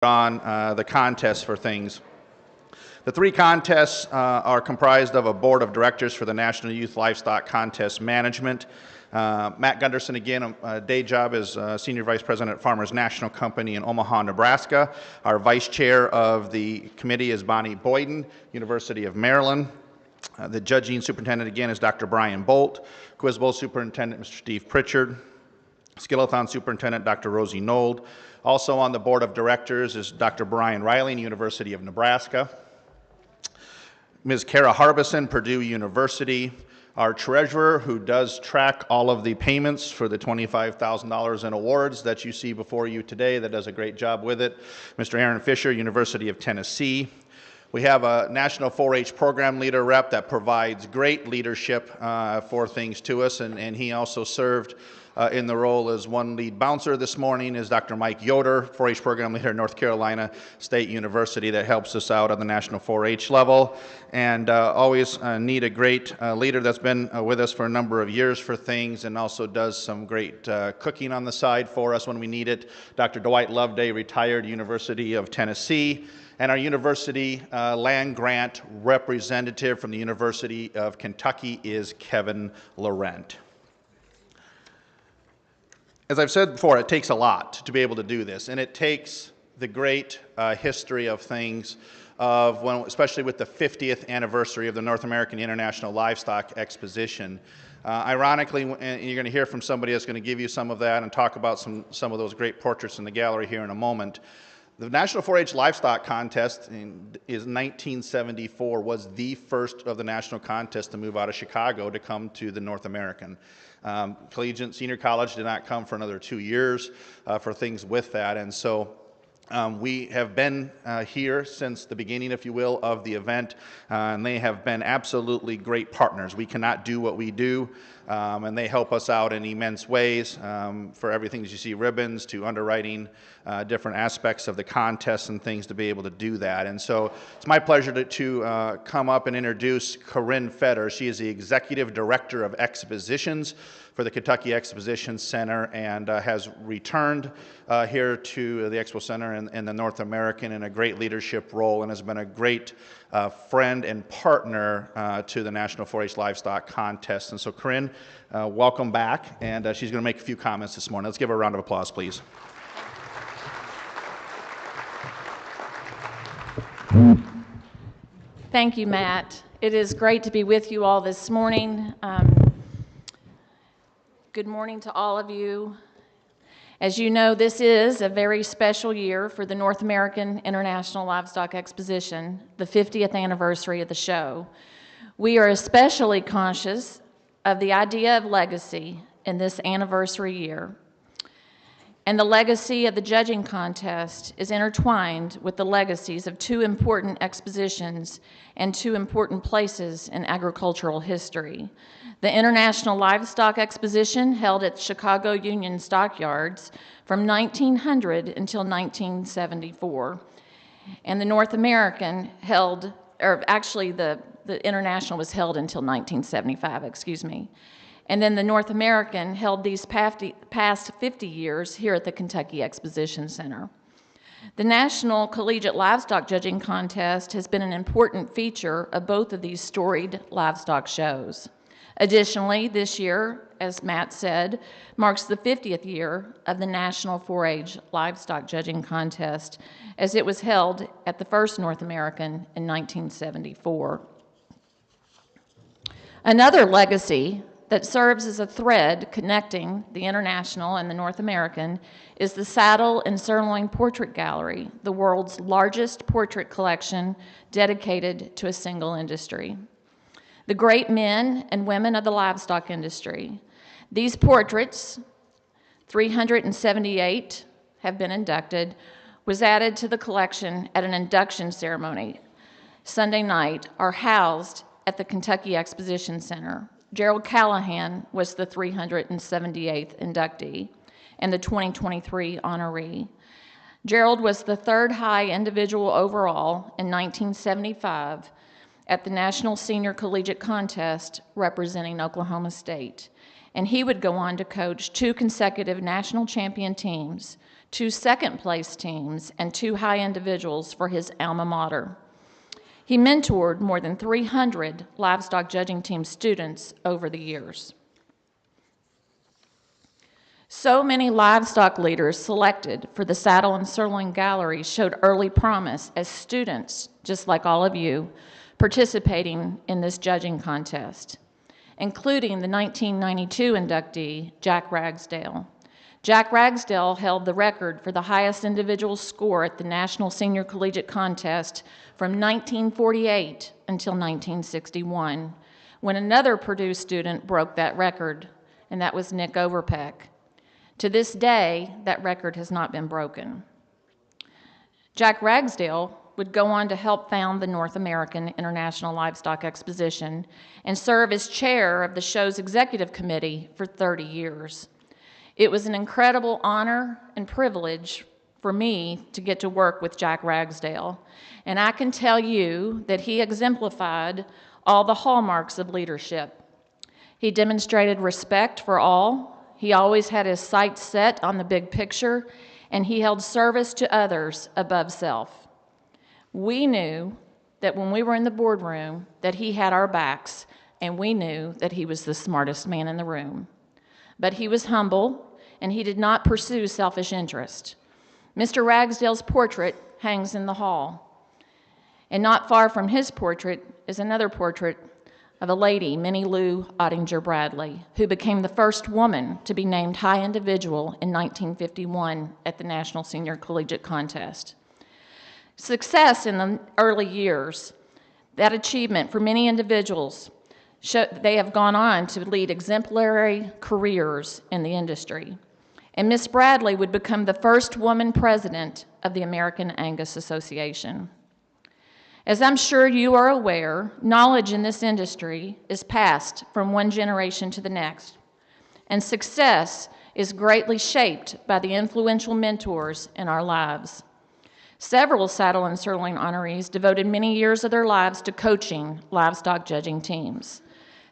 on the contests for things. The three contests are comprised of a board of directors for the National Youth Livestock Contest Management. Matt Gunderson, again, day job is Senior Vice President at Farmers National Company in Omaha, Nebraska. Our Vice Chair of the committee is Bonnie Boyden, University of Maryland. The Judging Superintendent, again, is Dr. Brian Bolt. Quiz Bowl Superintendent, Mr. Steve Pritchard. Skillathon Superintendent, Dr. Rosie Nold. Also on the Board of Directors is Dr. Brian Riley, University of Nebraska. Ms. Kara Harbison, Purdue University. Our treasurer, who does track all of the payments for the $25,000 in awards that you see before you today, that does a great job with it. Mr. Aaron Fisher, University of Tennessee. We have a National 4-H Program Leader rep that provides great leadership for things to us, and he also served in the role as one lead bouncer this morning is Dr. Mike Yoder, 4-H Program Leader at North Carolina State University, that helps us out on the National 4-H level. And always need a great leader that's been with us for a number of years for things and also does some great cooking on the side for us when we need it. Dr. Dwight Loveday, retired, University of Tennessee. And our university land grant representative from the University of Kentucky is Kevin Laurent. As I've said before, it takes a lot to be able to do this, and it takes the great history of things, especially with the 50th anniversary of the North American International Livestock Exposition. Ironically, and you're going to hear from somebody that's going to give you some of that and talk about some of those great portraits in the gallery here in a moment. The National 4-H Livestock Contest is 1974, was the first of the national contests to move out of Chicago to come to the North American. Collegiate Senior College did not come for another 2 years for things with that, and so we have been here since the beginning, if you will, of the event, and they have been absolutely great partners. We cannot do what we do, and they help us out in immense ways for everything that you see, ribbons to underwriting, different aspects of the contest and things to be able to do that. And so it's my pleasure to come up and introduce Corinne Fetter. She is the Executive Director of Expositions for the Kentucky Exposition Center and has returned here to the Expo Center in the North American in a great leadership role and has been a great friend and partner to the National 4-H Livestock Contest. And so Corinne, welcome back, and she's going to make a few comments this morning. Let's give her a round of applause, please. Thank you, Matt. It is great to be with you all this morning. Good morning to all of you. As you know, this is a very special year for the North American International Livestock Exposition, the 50th anniversary of the show. We are especially conscious of the idea of legacy in this anniversary year. And the legacy of the judging contest is intertwined with the legacies of two important expositions and two important places in agricultural history. The International Livestock Exposition, held at Chicago Union Stockyards from 1900 until 1974. And the North American held, or actually the International was held until 1975, excuse me. And then the North American held these past 50 years here at the Kentucky Exposition Center. The National Collegiate Livestock Judging Contest has been an important feature of both of these storied livestock shows. Additionally, this year, as Matt said, marks the 50th year of the National 4-H Livestock Judging Contest, as it was held at the first North American in 1974. Another legacy that serves as a thread connecting the International and the North American is the Saddle and Sirloin Portrait Gallery, the world's largest portrait collection dedicated to a single industry. The great men and women of the livestock industry. These portraits, 378 have been inducted, was added to the collection at an induction ceremony Sunday night, are housed at the Kentucky Exposition Center. Gerald Callahan was the 378th inductee and the 2023 honoree. Gerald was the third high individual overall in 1975 at the National Senior Collegiate Contest representing Oklahoma State. And he would go on to coach two consecutive national champion teams 2 second-place teams, and 2 high individuals for his alma mater. He mentored more than 300 livestock judging team students over the years. So many livestock leaders selected for the Saddle and Sirloin Gallery showed early promise as students, just like all of you, participating in this judging contest, including the 1992 inductee, Jack Ragsdale. Jack Ragsdale held the record for the highest individual score at the National Senior Collegiate Contest from 1948 until 1961, when another Purdue student broke that record, and that was Nick Overpeck. To this day, that record has not been broken. Jack Ragsdale would go on to help found the North American International Livestock Exposition and serve as chair of the show's executive committee for 30 years. It was an incredible honor and privilege for me to get to work with Jack Ragsdale, and I can tell you that he exemplified all the hallmarks of leadership. He demonstrated respect for all. He always had his sights set on the big picture, and he held service to others above self. We knew that when we were in the boardroom that he had our backs, and we knew that he was the smartest man in the room. But he was humble, and he did not pursue selfish interest. Mr. Ragsdale's portrait hangs in the hall, and not far from his portrait is another portrait of a lady, Minnie Lou Ottinger Bradley, who became the first woman to be named high individual in 1951 at the National Senior Collegiate Contest. Success in the early years, that achievement for many individuals, they have gone on to lead exemplary careers in the industry. And Miss Bradley would become the first woman president of the American Angus Association. As I'm sure you are aware, knowledge in this industry is passed from one generation to the next, and success is greatly shaped by the influential mentors in our lives. Several Saddle and Sirloin honorees devoted many years of their lives to coaching livestock judging teams.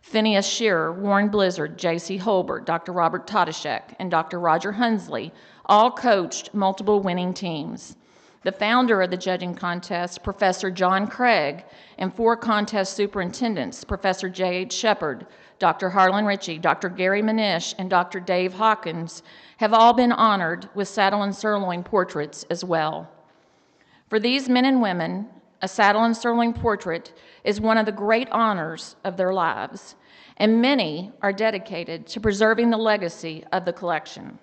Phineas Shearer, Warren Blizzard, J.C. Holbert, Dr. Robert Todashek, and Dr. Roger Hunsley all coached multiple winning teams. The founder of the judging contest, Professor John Craig, and 4 contest superintendents, Professor J.H. Shepard, Dr. Harlan Ritchie, Dr. Gary Manish, and Dr. Dave Hawkins, have all been honored with Saddle and Sirloin portraits as well. For these men and women, a Saddle and Sirloin portrait is one of the great honors of their lives, and many are dedicated to preserving the legacy of the collection.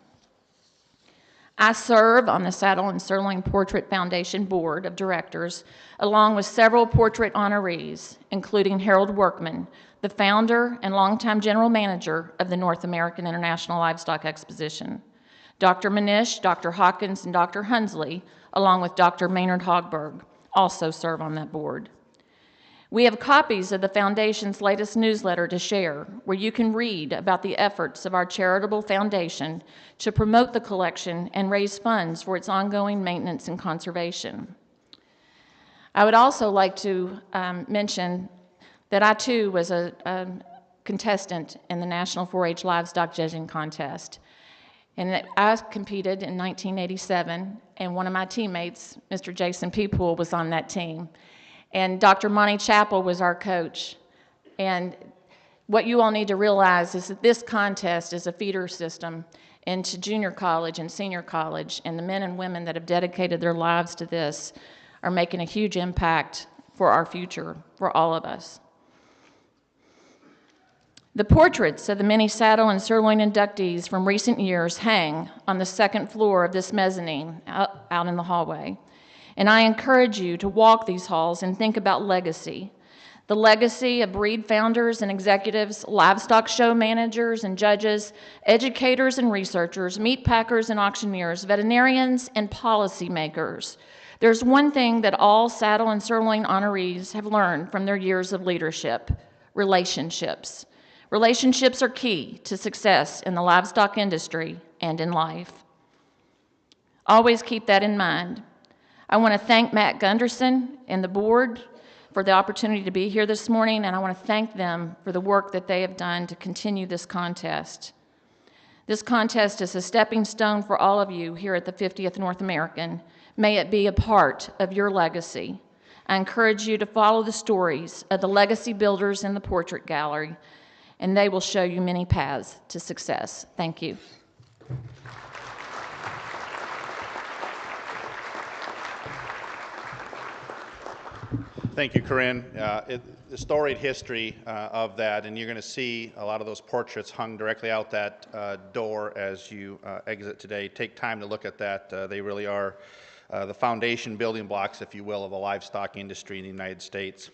I serve on the Saddle and Sirloin Portrait Foundation Board of Directors, along with several portrait honorees, including Harold Workman, the founder and longtime general manager of the North American International Livestock Exposition. Dr. Manish, Dr. Hawkins, and Dr. Hunsley, along with Dr. Maynard Hogberg, also serve on that board. We have copies of the Foundation's latest newsletter to share, where you can read about the efforts of our charitable foundation to promote the collection and raise funds for its ongoing maintenance and conservation. I would also like to mention that I too was a contestant in the National 4-H Livestock Judging Contest. And that I competed in 1987, and one of my teammates, Mr. Jason Peepool, was on that team. And Dr. Monty Chappell was our coach. And what you all need to realize is that this contest is a feeder system into junior college and senior college, and the men and women that have dedicated their lives to this are making a huge impact for our future, for all of us. The portraits of the many Saddle and Sirloin inductees from recent years hang on the second floor of this mezzanine out in the hallway. And I encourage you to walk these halls and think about legacy. The legacy of breed founders and executives, livestock show managers and judges, educators and researchers, meat packers and auctioneers, veterinarians and policymakers. There's one thing that all Saddle and Sirloin honorees have learned from their years of leadership: relationships. Relationships are key to success in the livestock industry and in life. Always keep that in mind. I want to thank Matt Gunderson and the board for the opportunity to be here this morning, and I want to thank them for the work that they have done to continue this contest. This contest is a stepping stone for all of you here at the 50th North American. May it be a part of your legacy. I encourage you to follow the stories of the legacy builders in the portrait gallery, and they will show you many paths to success. Thank you. Thank you, Corinne. The storied history of that, and you're going to see a lot of those portraits hung directly out that door as you exit today. Take time to look at that. They really are the foundation building blocks, if you will, of the livestock industry in the United States.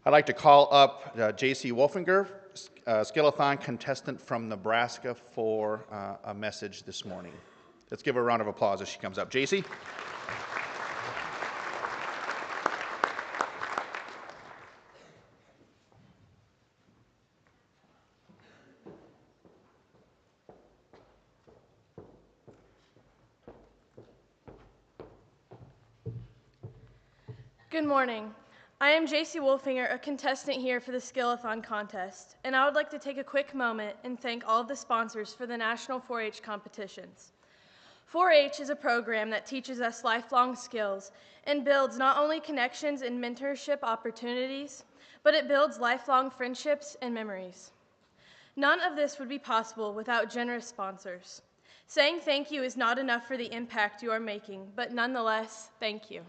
I'd like to call up J.C. Wolfinger, Skillathon contestant from Nebraska, for a message this morning. Let's give her a round of applause as she comes up. J.C.? Good morning. I am J.C. Wolfinger, a contestant here for the Skillathon contest, and I would like to take a quick moment and thank all of the sponsors for the National 4-H competitions. 4-H is a program that teaches us lifelong skills and builds not only connections and mentorship opportunities, but it builds lifelong friendships and memories. None of this would be possible without generous sponsors. Saying thank you is not enough for the impact you are making, but nonetheless, thank you.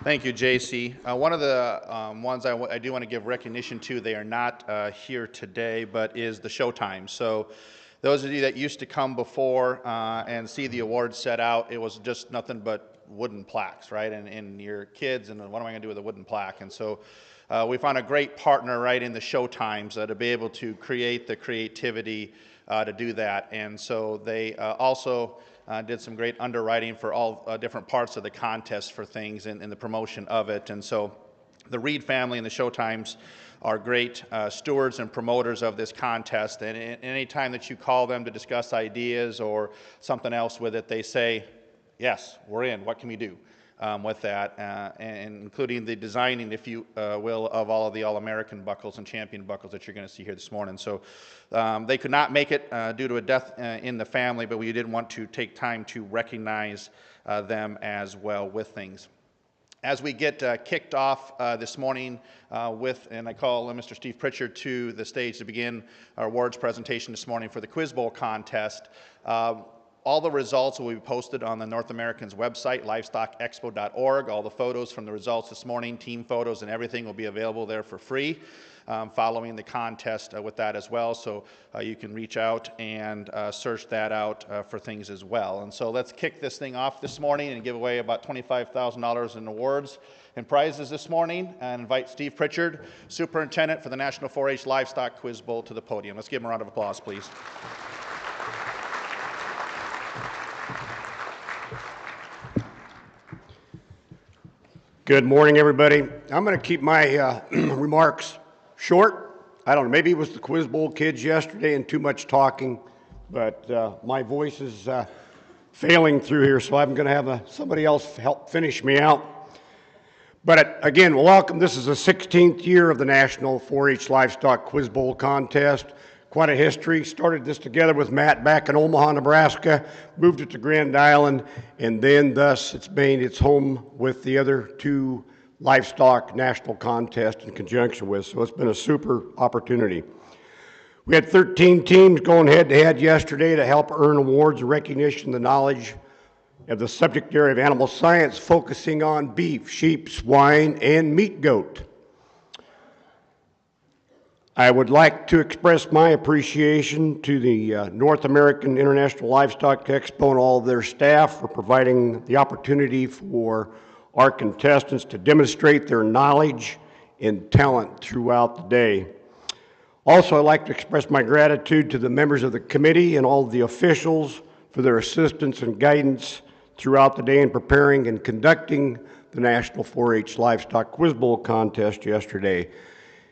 Thank you, J.C. One of the ones I do want to give recognition to, they are not here today, but is the Showtime. So those of you that used to come before and see the awards set out, it was just nothing but wooden plaques, right? And your kids, and what am I going to do with a wooden plaque? And so we found a great partner, right, in the Showtimes to be able to create the creativity to do that. And so they also did some great underwriting for all different parts of the contest for things and the promotion of it. And so the Reed family and the Showtimes are great stewards and promoters of this contest. And any time that you call them to discuss ideas or something else with it, they say, yes, we're in. What can we do with that? And including the designing, if you will, of all of the All-American buckles and champion buckles that you're going to see here this morning. So they could not make it due to a death in the family, but we did want to take time to recognize them as well with things. As we get kicked off this morning and I call Mr. Steve Pritchard to the stage to begin our awards presentation this morning for the Quiz Bowl contest. All the results will be posted on the North American's website, livestockexpo.org. All the photos from the results this morning, team photos and everything will be available there for free following the contest with that as well. So you can reach out and search that out for things as well. And so let's kick this thing off this morning and give away about $25,000 in awards and prizes this morning, and invite Steve Pritchard, Superintendent for the National 4-H Livestock Quiz Bowl, to the podium. Let's give him a round of applause, please. Good morning, everybody. I'm going to keep my remarks short. I don't know, maybe it was the Quiz Bowl kids yesterday and too much talking, but my voice is failing through here, so I'm going to have somebody else help finish me out. But again, welcome. This is the 16th year of the National 4-H Livestock Quiz Bowl contest. Quite a history. Started this together with Matt back in Omaha, Nebraska, moved it to Grand Island, and then thus it's made its home with the other two livestock national contests in conjunction with. So it's been a super opportunity. We had 13 teams going head-to-head yesterday to help earn awards and recognition, the knowledge of the subject area of animal science, focusing on beef, sheep, swine, and meat goat. I would like to express my appreciation to the North American International Livestock Expo and all of their staff for providing the opportunity for our contestants to demonstrate their knowledge and talent throughout the day. Also, I'd like to express my gratitude to the members of the committee and all of the officials for their assistance and guidance throughout the day in preparing and conducting the National 4-H Livestock Quiz Bowl contest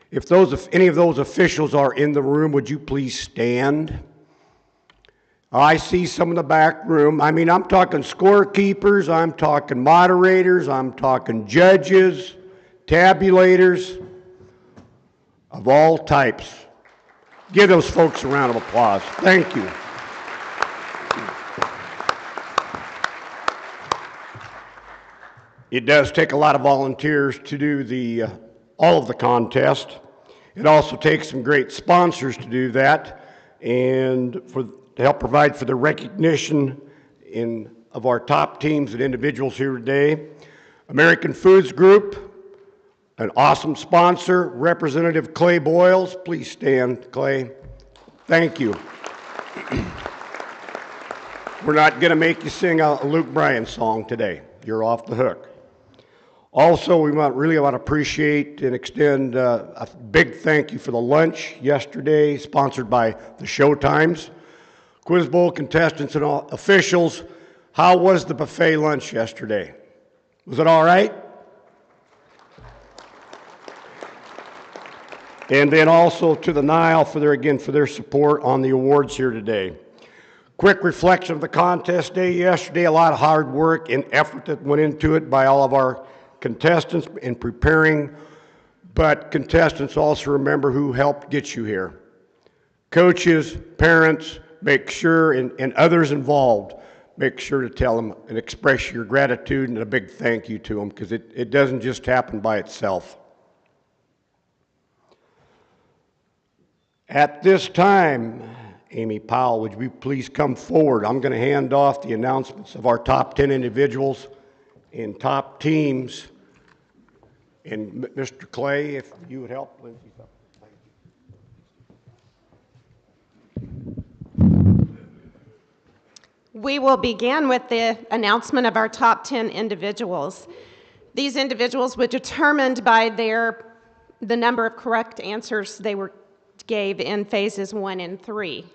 if any of those officials are in the room, would you please stand? I see some in the back room. I mean, I'm talking scorekeepers, I'm talking moderators, I'm talking judges. tabulators of all types. Give those folks a round of applause. Thank you. It does take a lot of volunteers to do all of the contest. It also takes some great sponsors to do that and to help provide for the recognition of our top teams and individuals here today. American Foods Group, an awesome sponsor. Representative Clay Boyles, please stand, Clay. Thank you. We're not going to make you sing a Luke Bryan song today. You're off the hook. Also, we really want to appreciate and extend a big thank you for the lunch yesterday, sponsored by the Showtimes. Quiz Bowl contestants and all officials, how was the buffet lunch yesterday? Was it all right? And then also to the NAILE for their support on the awards here today. Quick reflection of the contest day yesterday, a lot of hard work and effort that went into it by all of our contestants in preparing, but contestants also remember who helped get you here. Coaches, parents, make sure, and others involved, make sure to tell them and express your gratitude and a big thank you to them, because it doesn't just happen by itself. At this time, Amy Powell, would you please come forward? I'm going to hand off the announcements of our top 10 individuals and top teams. And Mr. Clay, if you would help, Lindsay's up. We will begin with the announcement of our top 10 individuals. These individuals were determined by the number of correct answers they gave in phases 1 and 3.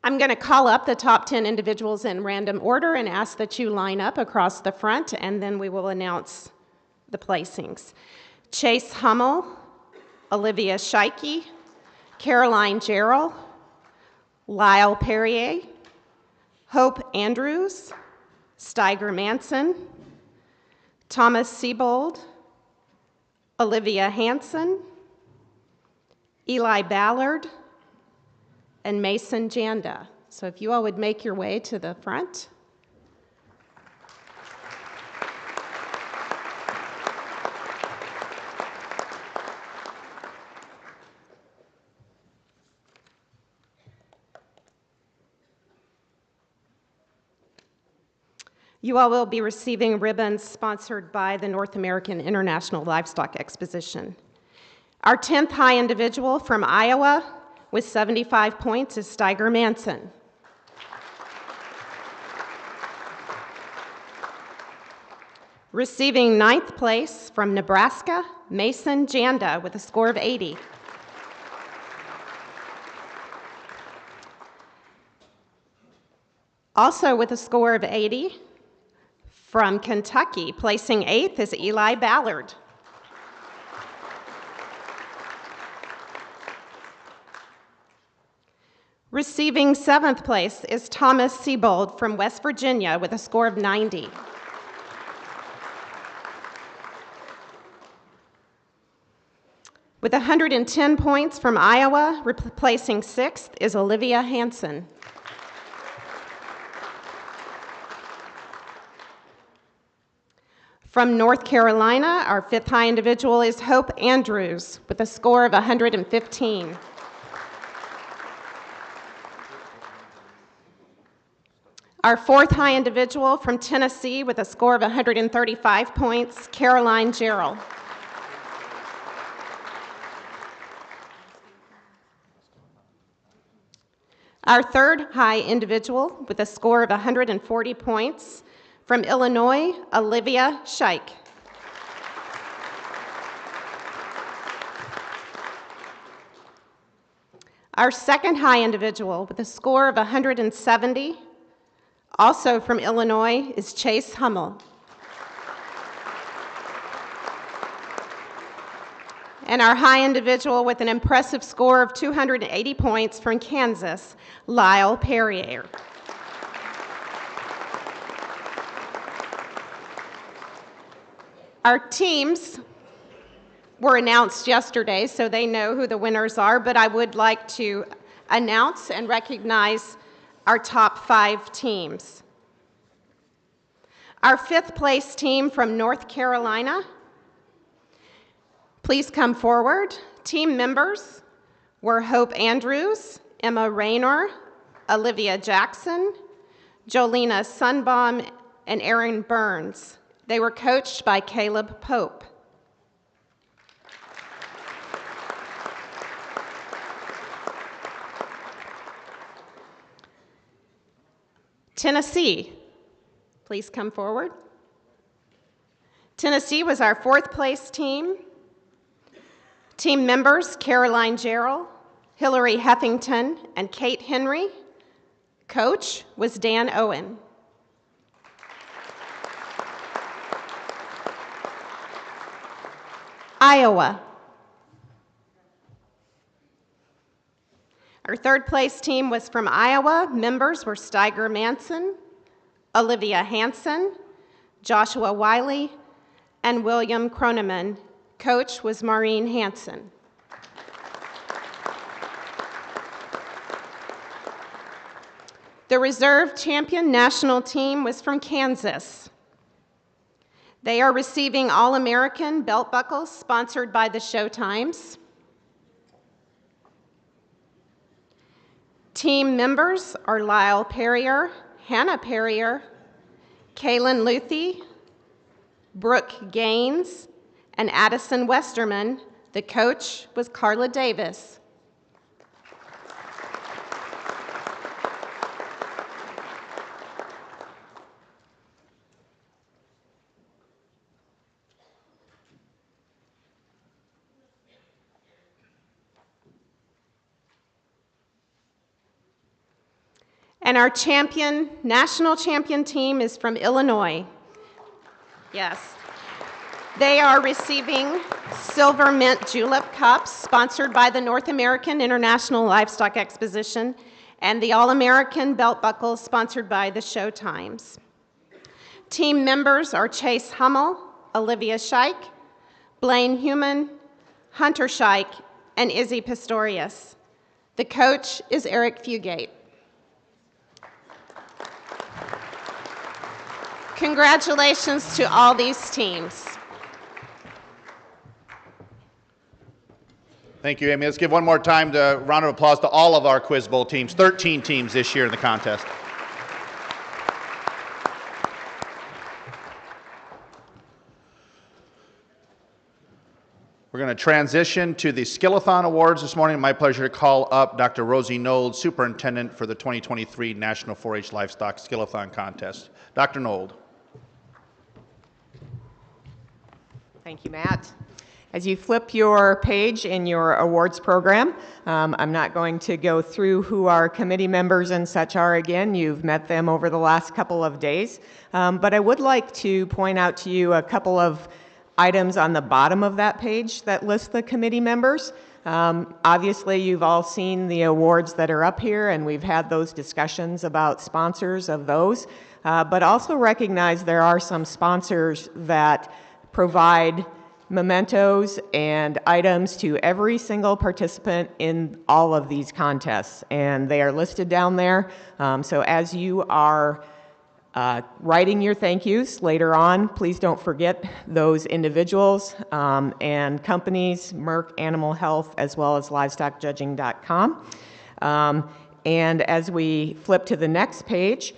I'm going to call up the top 10 individuals in random order and ask that you line up across the front, and then we will announce the placings. Chase Hummel, Olivia Scheike, Caroline Jarrell, Lyle Perrier, Hope Andrews, Steiger Manson, Thomas Siebold, Olivia Hanson, Eli Ballard, and Mason Janda. So if you all would make your way to the front. You all will be receiving ribbons sponsored by the North American International Livestock Exposition. Our 10th high individual from Iowa with 75 points is Steiger Manson. Receiving 9th place from Nebraska, Mason Janda with a score of 80. Also with a score of 80, from Kentucky, placing 8th is Eli Ballard. Receiving 7th place is Thomas Siebold from West Virginia with a score of 90. With 110 points from Iowa, replacing 6th is Olivia Hanson. From North Carolina, our 5th high individual is Hope Andrews with a score of 115. Our 4th high individual from Tennessee with a score of 135 points, Caroline Jarrell. Our 3rd high individual with a score of 140 points, from Illinois, Olivia Scheike. Our 2nd high individual with a score of 170, also from Illinois, is Chase Hummel. And our high individual with an impressive score of 280 points from Kansas, Lyle Perrier. Our teams were announced yesterday, so they know who the winners are, but I would like to announce and recognize our top 5 teams. Our 5th place team from North Carolina, please come forward. Team members were Hope Andrews, Emma Raynor, Olivia Jackson, Jolena Sunbaum, and Erin Burns. They were coached by Caleb Pope. Tennessee, please come forward. Tennessee was our 4th place team. Team members Caroline Jarrell, Hillary Heffington, and Kate Henry. Coach was Dan Owen. Iowa. Our 3rd place team was from Iowa. Members were Steiger Manson, Olivia Hansen, Joshua Wiley, and William Kroneman. Coach was Maureen Hansen. The reserve champion national team was from Kansas. They are receiving All-American belt buckles sponsored by the Showtimes. Team members are Lyle Perrier, Hannah Perrier, Kaylin Luthi, Brooke Gaines, and Addison Westerman. The coach was Carla Davis. And our champion, national champion team is from Illinois. Yes. They are receiving Silver Mint Julep Cups sponsored by the North American International Livestock Exposition and the All-American Belt Buckles sponsored by the Showtimes. Team members are Chase Hummel, Olivia Scheich, Blaine Human, Hunter Scheich, and Izzy Pistorius. The coach is Eric Fugate. Congratulations to all these teams. Thank you, Amy. Let's give one more time a round of applause to all of our Quiz Bowl teams, 13 teams this year in the contest. We're going to transition to the Skillathon Awards this morning. My pleasure to call up Dr. Rosie Nold, Superintendent for the 2023 National 4-H Livestock Skillathon Contest. Dr. Nold. Thank you, Matt. As you flip your page in your awards program, I'm not going to go through who our committee members and such are again. You've met them over the last couple of days. But I would like to point out to you a couple of items on the bottom of that page that list the committee members. Obviously, you've all seen the awards that are up here, and we've had those discussions about sponsors of those. But also recognize there are some sponsors that provide mementos and items to every single participant in all of these contests, and they are listed down there. So as you are writing your thank yous later on, please don't forget those individuals and companies, Merck Animal Health, as well as livestockjudging.com. And as we flip to the next page,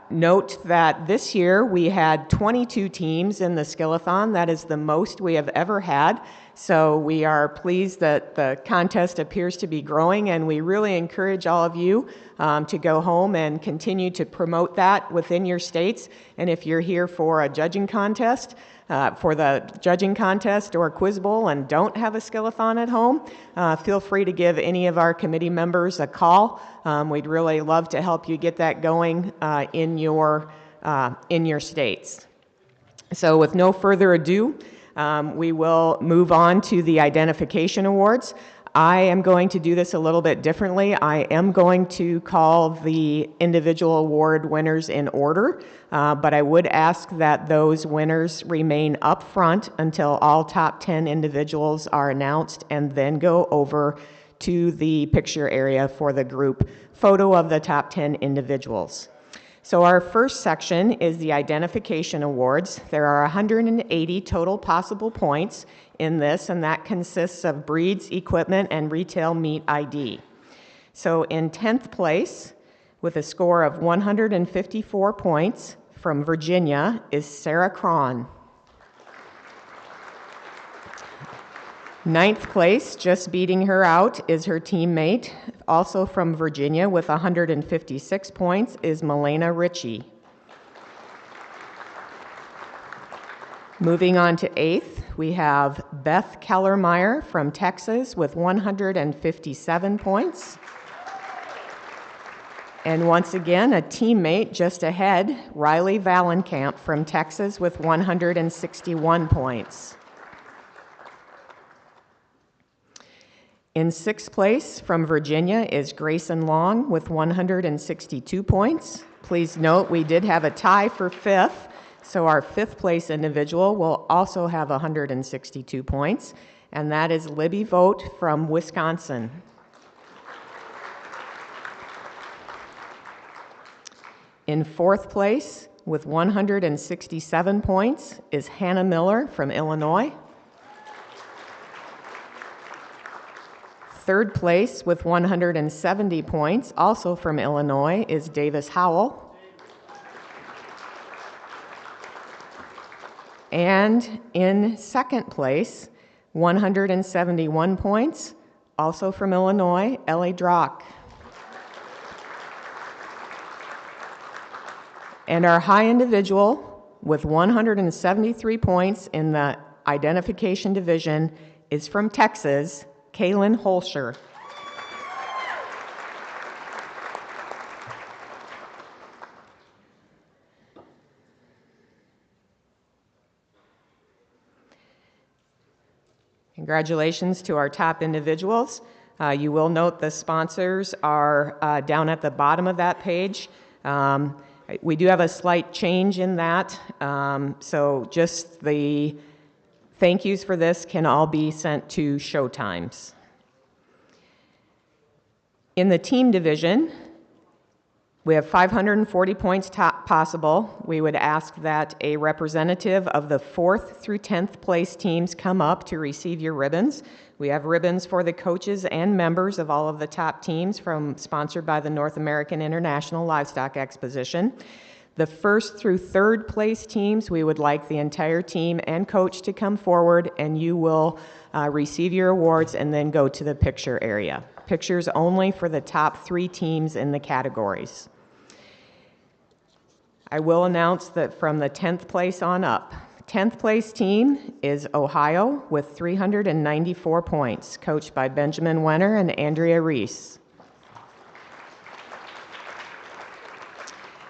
note that this year we had 22 teams in the Skillathon. That is the most we have ever had. So we are pleased that the contest appears to be growing, and we really encourage all of you to go home and continue to promote that within your states. And if you're here for a judging contest, for the judging contest or Quiz Bowl and don't have a Skillathon at home, feel free to give any of our committee members a call. We'd really love to help you get that going in your states. So with no further ado, we will move on to the identification awards. I am going to do this a little bit differently. I am going to call the individual award winners in order, but I would ask that those winners remain up front until all top 10 individuals are announced, and then go over to the picture area for the group photo of the top 10 individuals. So our first section is the identification awards. There are 180 total possible points in this, and that consists of breeds, equipment, and retail meat ID. So in 10th place, with a score of 154 points, from Virginia is Sarah Cron. 9th place, just beating her out, is her teammate, also from Virginia with 156 points, is Milena Ritchie. Moving on to 8th, we have Beth Kellermeyer from Texas with 157 points. And once again, a teammate just ahead, Riley Vallenkamp from Texas with 161 points. In 6th place from Virginia is Grayson Long with 162 points. Please note we did have a tie for 5th, so our 5th place individual will also have 162 points, and that is Libby Vogt from Wisconsin. In 4th place with 167 points is Hannah Miller from Illinois. 3rd place with 170 points, also from Illinois, is Davis Howell. And in 2nd place, 171 points, also from Illinois, Ellie Drock. And our high individual with 173 points in the identification division is from Texas, Kaylin Holscher. Congratulations to our top individuals. You will note the sponsors are down at the bottom of that page. We do have a slight change in that, so just the thank yous for this can all be sent to Showtimes. In the team division, we have 540 points possible. We would ask that a representative of the 4th through 10th place teams come up to receive your ribbons. We have ribbons for the coaches and members of all of the top teams sponsored by the North American International Livestock Exposition. The 1st through 3rd place teams, we would like the entire team and coach to come forward, and you will receive your awards and then go to the picture area. Pictures only for the top 3 teams in the categories. I will announce that from the 10th place on up, 10th place team is Ohio with 394 points, coached by Benjamin Wenner and Andrea Reese.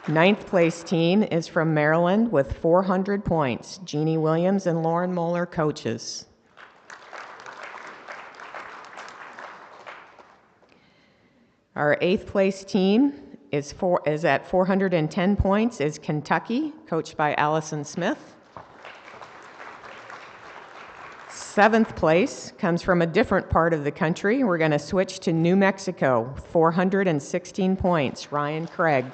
9th place team is from Maryland with 400 points. Jeannie Williams and Lauren Moeller coaches. Our 8th place team is at 410 points, is Kentucky, coached by Allison Smith. 7th place comes from a different part of the country. We're going to switch to New Mexico, 416 points, Ryan Craig.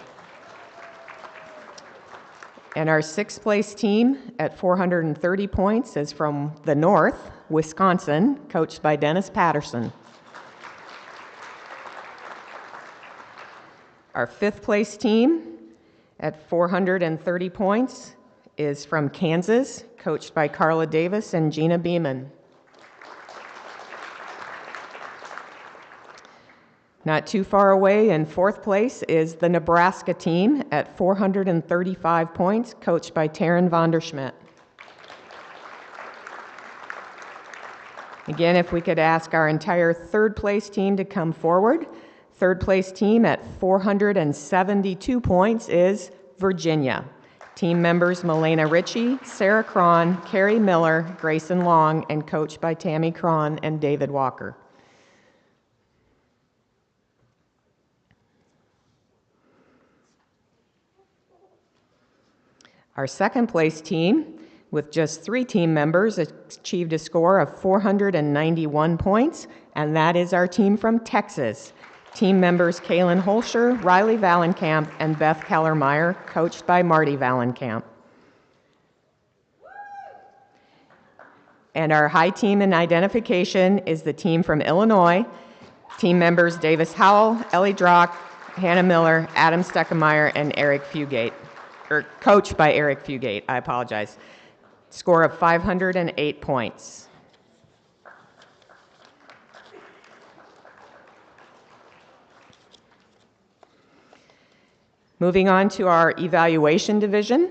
And our 6th place team at 430 points is from the north, Wisconsin, coached by Dennis Patterson. Our 5th place team at 430 points is from Kansas, coached by Carla Davis and Gina Beeman. Not too far away in 4th place is the Nebraska team at 435 points, coached by Taryn Vonderschmidt. Again, if we could ask our entire 3rd place team to come forward. 3rd place team at 472 points is Virginia. Team members Milena Ritchie, Sarah Cron, Carrie Miller, Grayson Long, and coached by Tammy Cron and David Walker. Our second place team, with just 3 team members, achieved a score of 491 points, and that is our team from Texas. Team members Kaylin Holscher, Riley Valenkamp, and Beth Kellermeyer, coached by Marty Valenkamp. And our high team in identification is the team from Illinois. Team members Davis Howell, Ellie Drock, Hannah Miller, Adam Steckemeyer, and Eric Fugate, or coached by Eric Fugate, I apologize. Score of 508 points. Moving on to our evaluation division.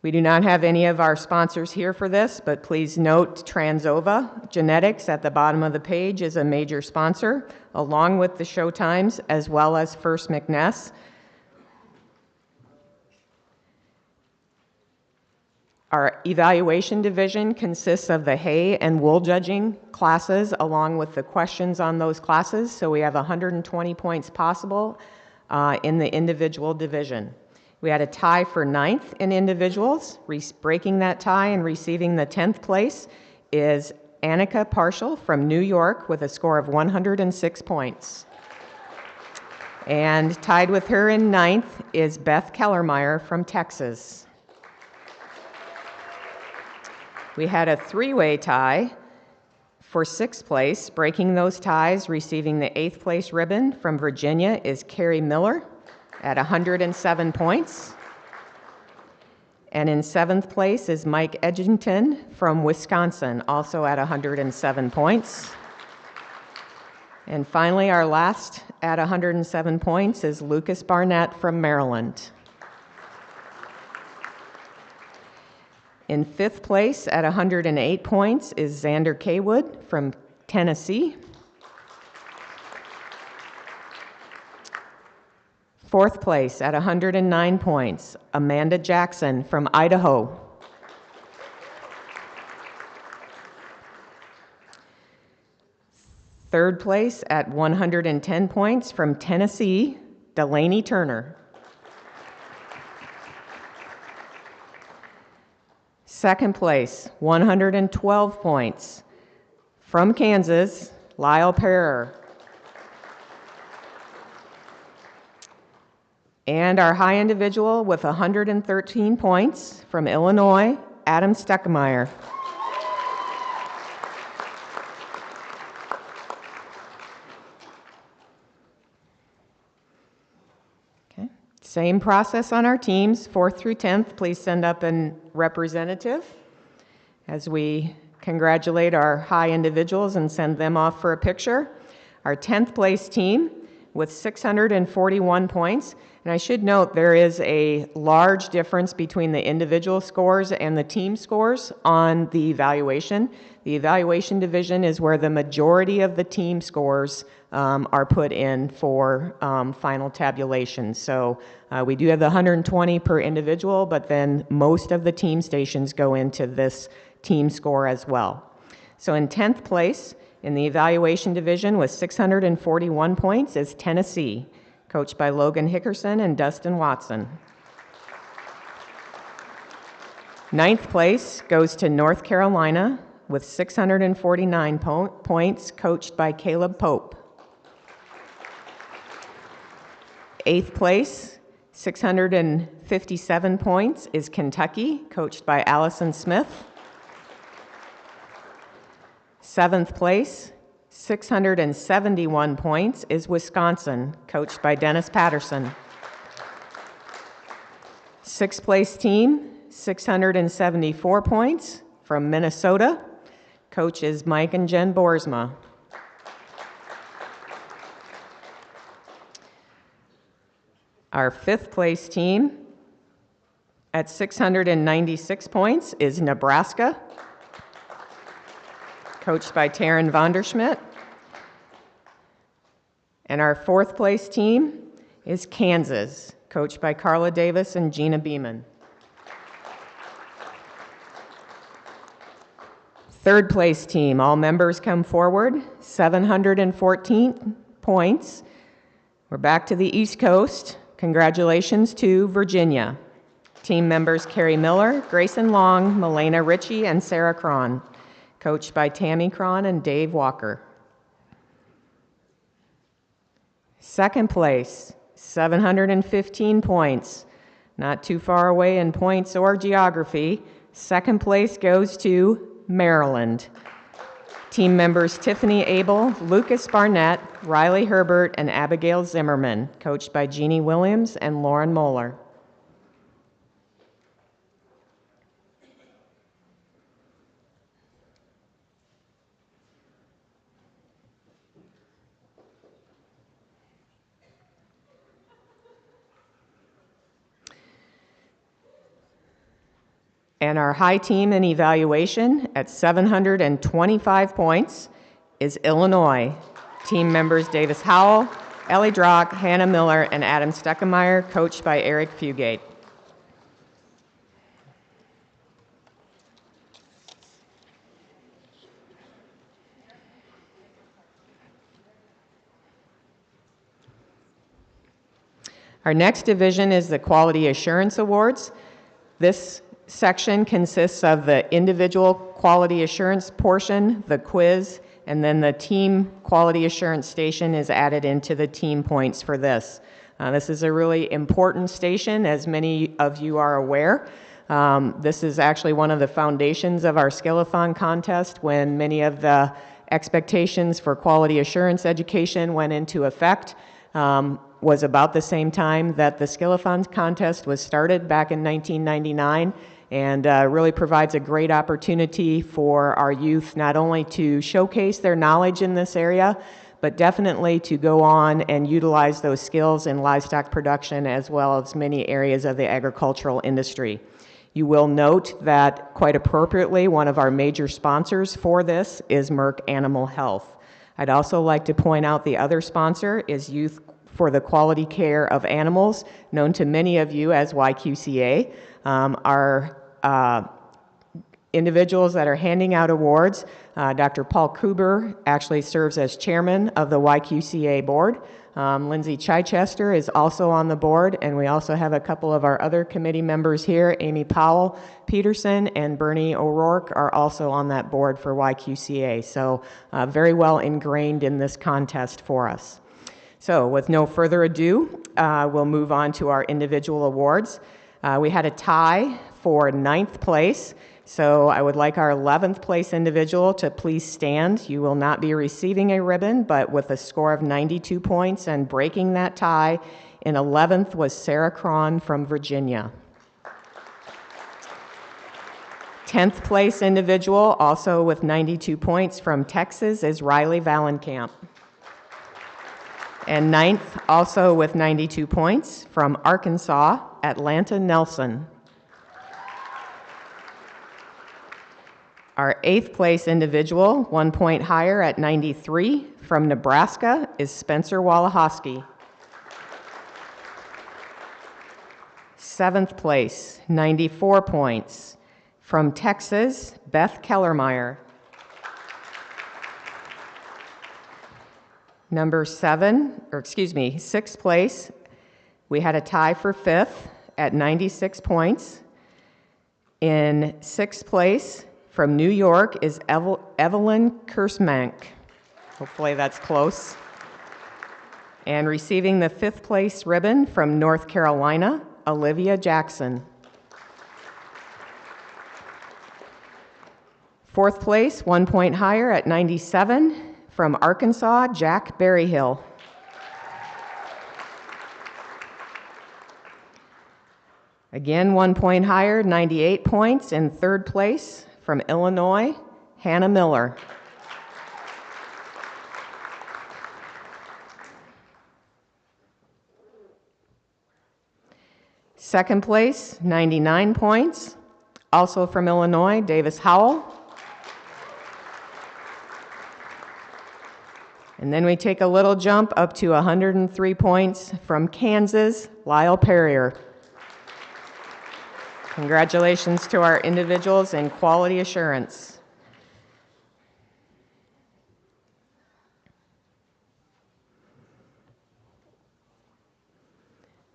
We do not have any of our sponsors here for this, but please note Transova Genetics at the bottom of the page is a major sponsor, along with the Showtimes, as well as First McNess. Our evaluation division consists of the hay and wool judging classes, along with the questions on those classes, so we have 120 points possible in the individual division. We had a tie for 9th in individuals. Breaking that tie and receiving the 10th place is Annika Partial from New York with a score of 106 points. And tied with her in 9th is Beth Kellermeyer from Texas. We had a 3-way tie for 6th place. Breaking those ties, receiving the 8th place ribbon from Virginia is Carrie Miller at 107 points. And in 7th place is Mike Edgington from Wisconsin, also at 107 points. And finally, our last at 107 points is Lucas Barnett from Maryland. In 5th place at 108 points is Xander Kaywood from Tennessee. 4th place at 109 points, Amanda Jackson from Idaho. 3rd place at 110 points from Tennessee, Delaney Turner. 2nd place, 112 points from Kansas, Lyle Pereira. And our high individual with 113 points from Illinois, Adam Steckemeyer. Okay. Same process on our teams, 4th through 10th. Please send up a representative as we congratulate our high individuals and send them off for a picture. Our 10th place team with 641 points. And I should note there is a large difference between the individual scores and the team scores on the evaluation. The evaluation division is where the majority of the team scores are put in for final tabulation. So we do have the 120 per individual, but then most of the team stations go into this team score as well. So in 10th place in the evaluation division with 641 points is Tennessee, coached by Logan Hickerson and Dustin Watson. 9th place goes to North Carolina with 649 points, coached by Caleb Pope. 8th place, 657 points, is Kentucky, coached by Allison Smith. 7th place, 671 points, is Wisconsin, coached by Dennis Patterson. 6th place team, 674 points, from Minnesota. Coach is Mike and Jen Boersma. Our 5th place team at 696 points is Nebraska, coached by Taryn Vonderschmidt. And our 4th place team is Kansas, coached by Carla Davis and Gina Beeman. 3rd place team, all members come forward, 714 points. We're back to the East Coast. Congratulations to Virginia. Team members Carrie Miller, Grayson Long, Milena Ritchie, and Sarah Cron, coached by Tammy Cron and Dave Walker. Second place, 715 points. Not too far away in points or geography. Second place goes to Maryland. Team members Tiffany Abel, Lucas Barnett, Riley Herbert, and Abigail Zimmerman, coached by Jeannie Williams and Lauren Moeller. And our high team in evaluation at 725 points is Illinois. Team members Davis Howell, Ellie Drock, Hannah Miller, and Adam Steckemeyer, coached by Eric Fugate. Our next division is the Quality Assurance Awards. This section consists of the individual quality assurance portion, the quiz, and then the team quality assurance station is added into the team points for this. This is a really important station, as many of you are aware. This is actually one of the foundations of our Skillathon contest when many of the expectations for quality assurance education went into effect. Was about the same time that the Skillathon contest was started back in 1999, and really provides a great opportunity for our youth not only to showcase their knowledge in this area, but definitely to go on and utilize those skills in livestock production as well as many areas of the agricultural industry. You will note that, quite appropriately, one of our major sponsors for this is Merck Animal Health. I'd also like to point out the other sponsor is Youth for the Quality Care of Animals, known to many of you as YQCA. Our individuals that are handing out awards, Dr. Paul Kuber actually serves as chairman of the YQCA board. Lindsay Chichester is also on the board, and we also have a couple of our other committee members here. Amy Powell Peterson and Bernie O'Rourke are also on that board for YQCA, so very well ingrained in this contest for us. So with no further ado, we'll move on to our individual awards. We had a tie for 9th place, so I would like our 11th place individual to please stand. You will not be receiving a ribbon, but with a score of 92 points and breaking that tie, in 11th was Sarah Cron from Virginia. 10th place individual, also with 92 points from Texas, is Riley Valenkamp. And 9th, also with 92 points, from Arkansas, Atlanta Nelson. Our 8th place individual, 1 point higher at 93, from Nebraska, is Spencer Walahoski. 7th place, 94 points, from Texas, Beth Kellermeyer. Number 6th place, we had a tie for 5th at 96 points. In 6th place, from New York, is Evelyn Kursmank. Hopefully that's close. And receiving the 5th place ribbon from North Carolina, Olivia Jackson. 4th place, 1 point higher at 97, from Arkansas, Jack Berryhill. Again, 1 point higher, 98 points. In 3rd place, from Illinois, Hannah Miller. Second place, 99 points, also from Illinois, Davis Howell. And then we take a little jump up to 103 points from Kansas, Lyle Perrier. Congratulations to our individuals in quality assurance.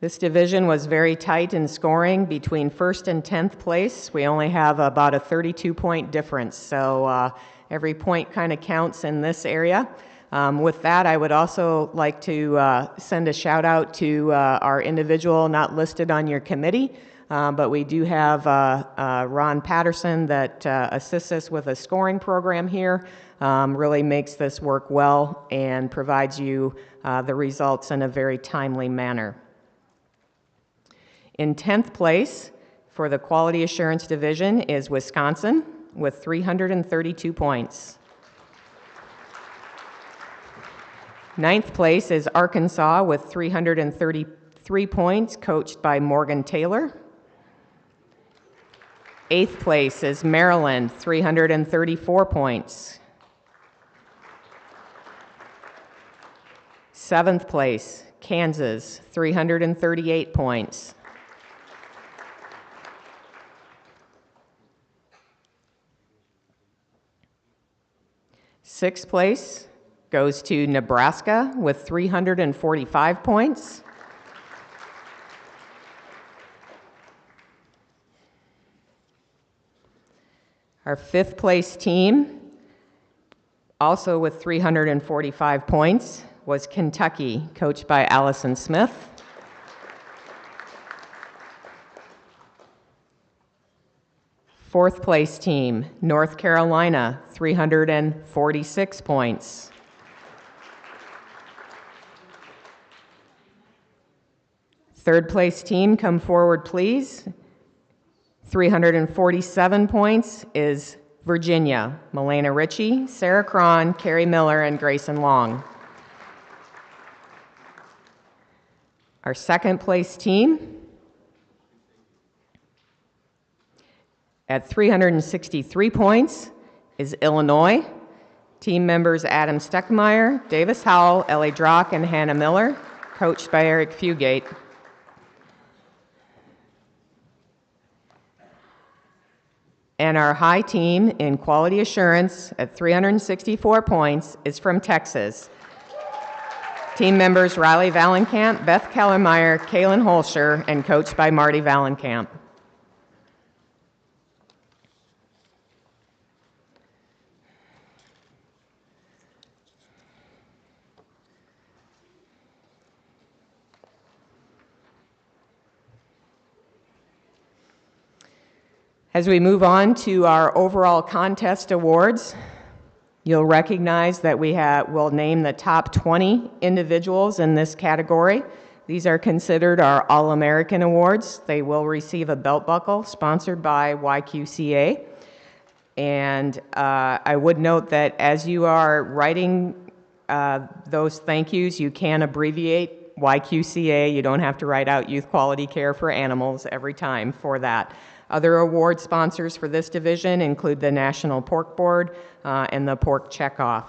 This division was very tight in scoring between first and 10th place. We only have about a 32-point difference, so every point kind of counts in this area. With that, I would also like to send a shout out to our individual not listed on your committee, but we do have Ron Patterson that assists us with a scoring program here, really makes this work well and provides you the results in a very timely manner. In 10th place for the Quality Assurance Division is Wisconsin with 332 points. 9th place is Arkansas with 333 points, coached by Morgan Taylor. 8th place is Maryland, 334 points. 7th place, Kansas, 338 points. 6th place goes to Nebraska with 345 points. Our 5th place team, also with 345 points, was Kentucky, coached by Allison Smith. Fourth place team, North Carolina, 346 points. Third place team, come forward please. 347 points is Virginia, Melena Ritchie, Sarah Cron, Carrie Miller, and Grayson Long. Our second place team, at 363 points, is Illinois. Team members Adam Steckmeyer, Davis Howell, Ellie Drock, and Hannah Miller, coached by Eric Fugate. And our high team in quality assurance at 364 points is from Texas. Team members Riley Valenkamp, Beth Kellermeyer, Kaylin Holscher, and coached by Marty Valenkamp. As we move on to our overall contest awards, you'll recognize that we'll name the top 20 individuals in this category. These are considered our All-American Awards. They will receive a belt buckle sponsored by YQCA. And I would note that as you are writing those thank yous, you can abbreviate YQCA. You don't have to write out Youth Quality Care for Animals every time for that. Other award sponsors for this division include the National Pork Board and the Pork Checkoff.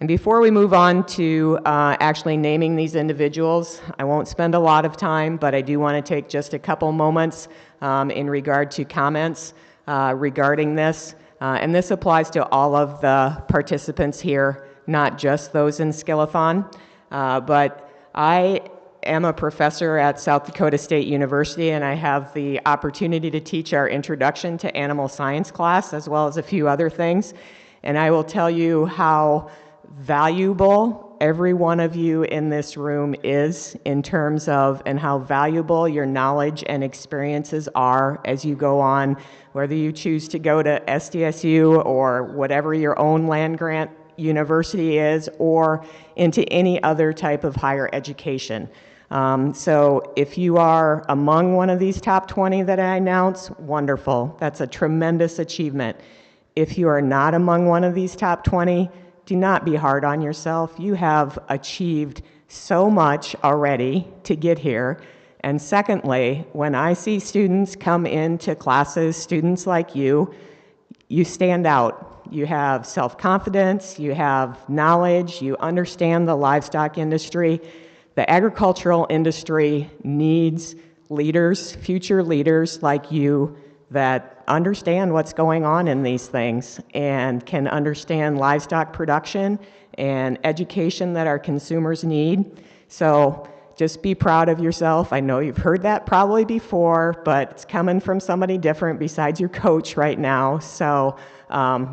And before we move on to actually naming these individuals, I won't spend a lot of time, but I do want to take just a couple moments in regard to comments regarding this. And this applies to all of the participants here, not just those in Skillathon. But I am a professor at South Dakota State University, and I have the opportunity to teach our Introduction to Animal Science class, as well as a few other things. And I will tell you how valuable every one of you in this room is in terms of, and how valuable your knowledge and experiences are as you go on, whether you choose to go to SDSU or whatever your own land-grant university is, or into any other type of higher education. So if you are among one of these top 20 that I announce, wonderful. That's a tremendous achievement. If you are not among one of these top 20, do not be hard on yourself. You have achieved so much already to get here. And secondly, when I see students come into classes, students like you stand out. You have self-confidence, you have knowledge, you understand the livestock industry. The agricultural industry needs leaders, future leaders like you, that understand what's going on in these things and can understand livestock production and education that our consumers need. So just be proud of yourself. I know you've heard that probably before, but it's coming from somebody different besides your coach right now. So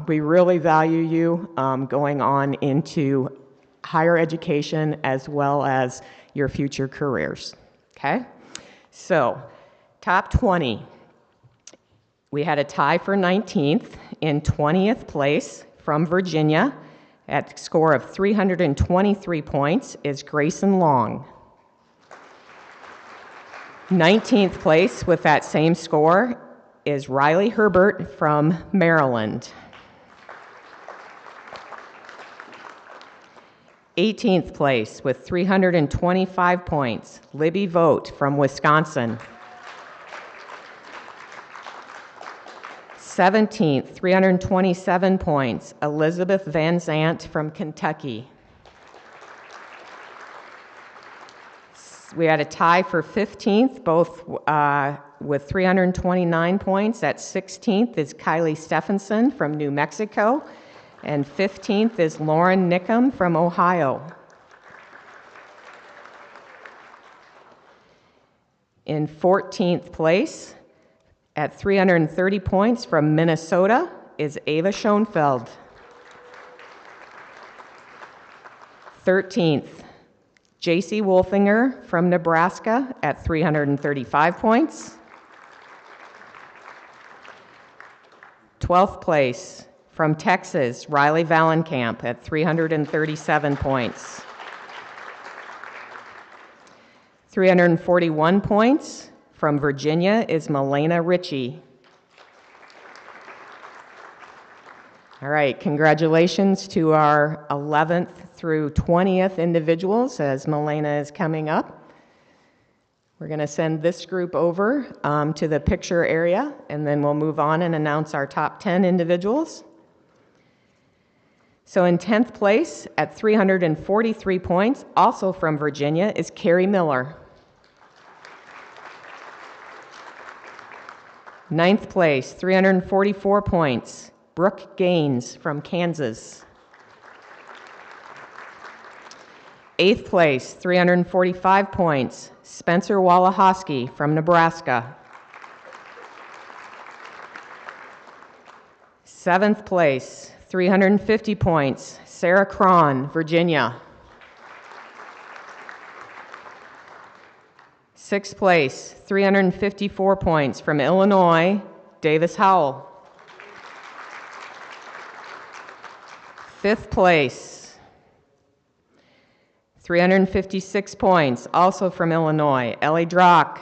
we really value you going on into higher education as well as your future careers. Okay? So, top 20. We had a tie for 19th. In 20th place from Virginia at a score of 323 points is Grayson Long. 19th place with that same score is Riley Herbert from Maryland. 18th place with 325 points, Libby Vogt from Wisconsin. 17th, 327 points, Elizabeth Van Zant from Kentucky. We had a tie for 15th, both with 329 points. At 16th is Kylie Stephenson from New Mexico, and 15th is Lauren Nickham from Ohio. In 14th place, at 330 points from Minnesota, is Ava Schoenfeld. 13th, J.C. Wolfinger from Nebraska at 335 points. 12th place from Texas, Riley Vallenkamp at 337 points. 341 points from Virginia is Milena Ritchie. All right, congratulations to our 11th through 20th individuals as Milena is coming up. We're going to send this group over to the picture area, and then we'll move on and announce our top 10 individuals. So in 10th place at 343 points, also from Virginia, is Carrie Miller. 9th place, 344 points, Brooke Gaines from Kansas. 8th place, 345 points, Spencer Walahoski from Nebraska. 7th place, 350 points, Sarah Cron, Virginia. 6th place, 354 points from Illinois, Davis Howell. 5th place, 356 points, also from Illinois, Ellie Drock.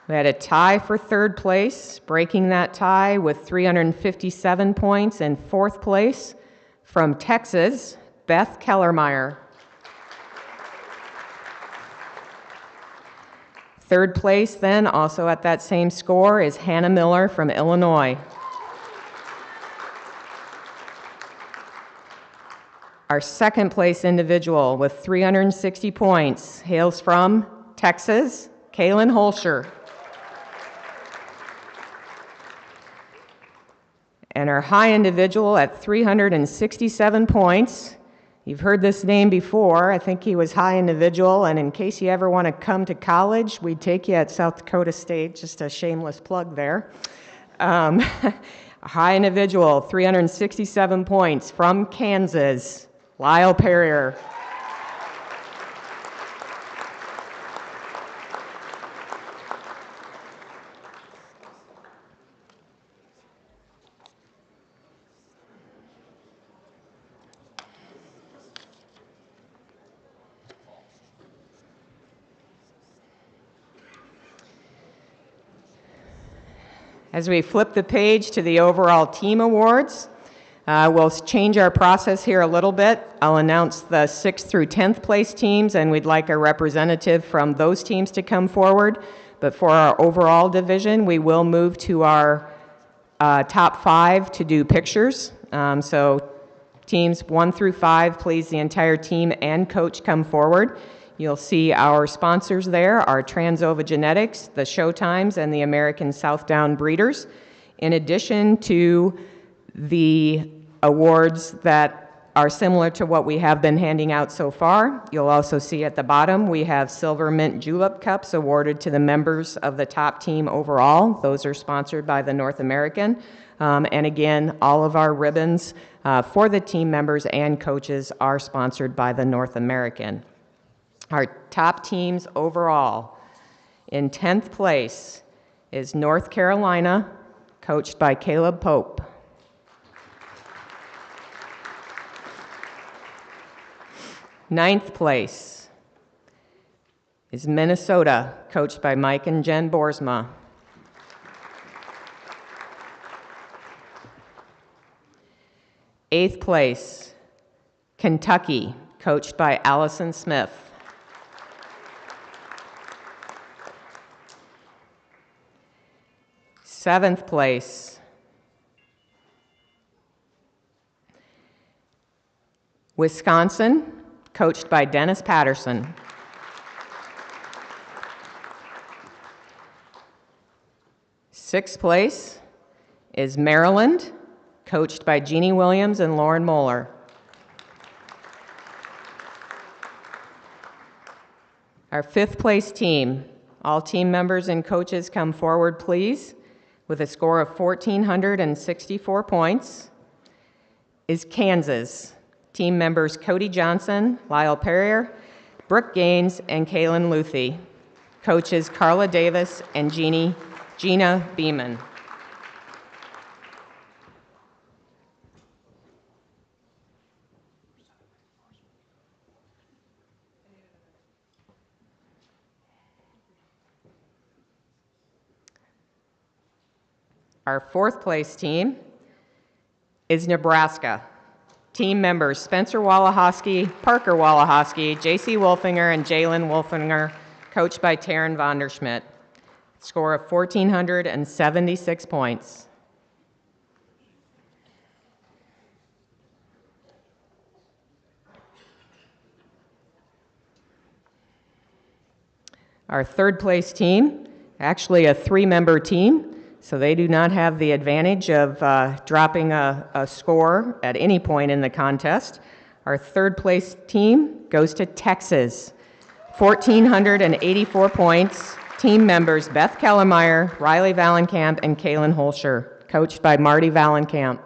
We had a tie for 3rd place, breaking that tie with 357 points in 4th place from Texas, Beth Kellermeyer. 3rd place then, also at that same score, is Hannah Miller from Illinois. Our 2nd place individual with 360 points hails from Texas, Kaylin Holscher. And our high individual at 367 points, you've heard this name before. I think he was high individual, and in case you ever want to come to college, we'd take you at South Dakota State, just a shameless plug there. A high individual, 367 points from Kansas, Lyle Perrier. As we flip the page to the overall team awards, we'll change our process here a little bit. I'll announce the 6th through 10th place teams, and we'd like a representative from those teams to come forward. But for our overall division, we will move to our top 5 to do pictures. So teams 1 through 5, please, the entire team and coach come forward. You'll see our sponsors there are Transova Genetics, the Showtimes, and the American Southdown Breeders, in addition to the awards that are similar to what we have been handing out so far. You'll also see at the bottom we have silver mint julep cups awarded to the members of the top team overall. Those are sponsored by the North American. And again, all of our ribbons for the team members and coaches are sponsored by the North American. Our top teams overall, in 10th place is North Carolina, coached by Caleb Pope. Ninth place is Minnesota, coached by Mike and Jen Boersma. Eighth place, Kentucky, coached by Allison Smith. Seventh place, Wisconsin, coached by Dennis Patterson. Sixth place is Maryland, coached by Jeannie Williams and Lauren Moeller. Our fifth place team, all team members and coaches come forward, please, with a score of 1,464 points, is Kansas. Team members Cody Johnson, Lyle Perrier, Brooke Gaines, and Kaylin Luthi. Coaches Carla Davis and Gina Beeman. Our fourth place team is Nebraska. Team members Spencer Walahoski, Parker Walahoski, J.C. Wolfinger, and Jalen Wolfinger, coached by Taryn Vonderschmidt. Score of 1,476 points. Our third place team, actually a 3-member team, so they do not have the advantage of dropping a score at any point in the contest. Our third place team goes to Texas. 1,484 points. Team members Beth Kellermeyer, Riley Valenkamp, and Kaylin Holscher, coached by Marty Valenkamp.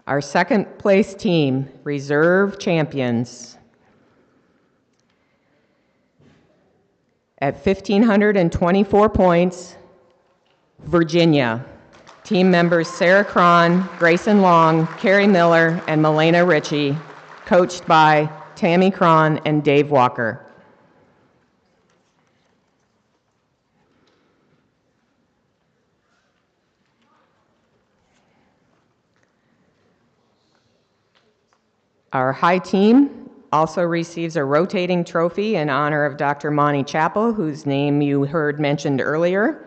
Our second place team, reserve champions. At 1,524 points, Virginia. Team members Sarah Cron, Grayson Long, Carrie Miller, and Milena Ritchie, coached by Tammy Cron and Dave Walker. Our high team also receives a rotating trophy in honor of Dr. Monty Chappell, whose name you heard mentioned earlier.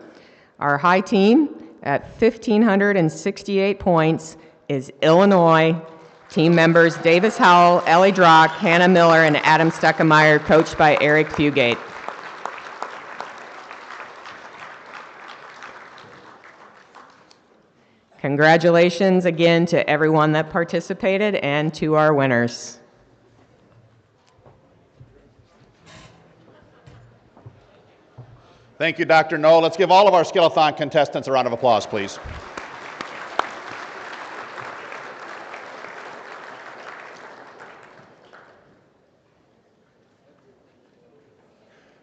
Our high team at 1,568 points is Illinois. Team members Davis Howell, Ellie Drock, Hannah Miller, and Adam Stuckemeyer, coached by Eric Fugate. Congratulations again to everyone that participated and to our winners. Thank you, Dr. Knoll. Let's give all of our Skillathon contestants a round of applause, please.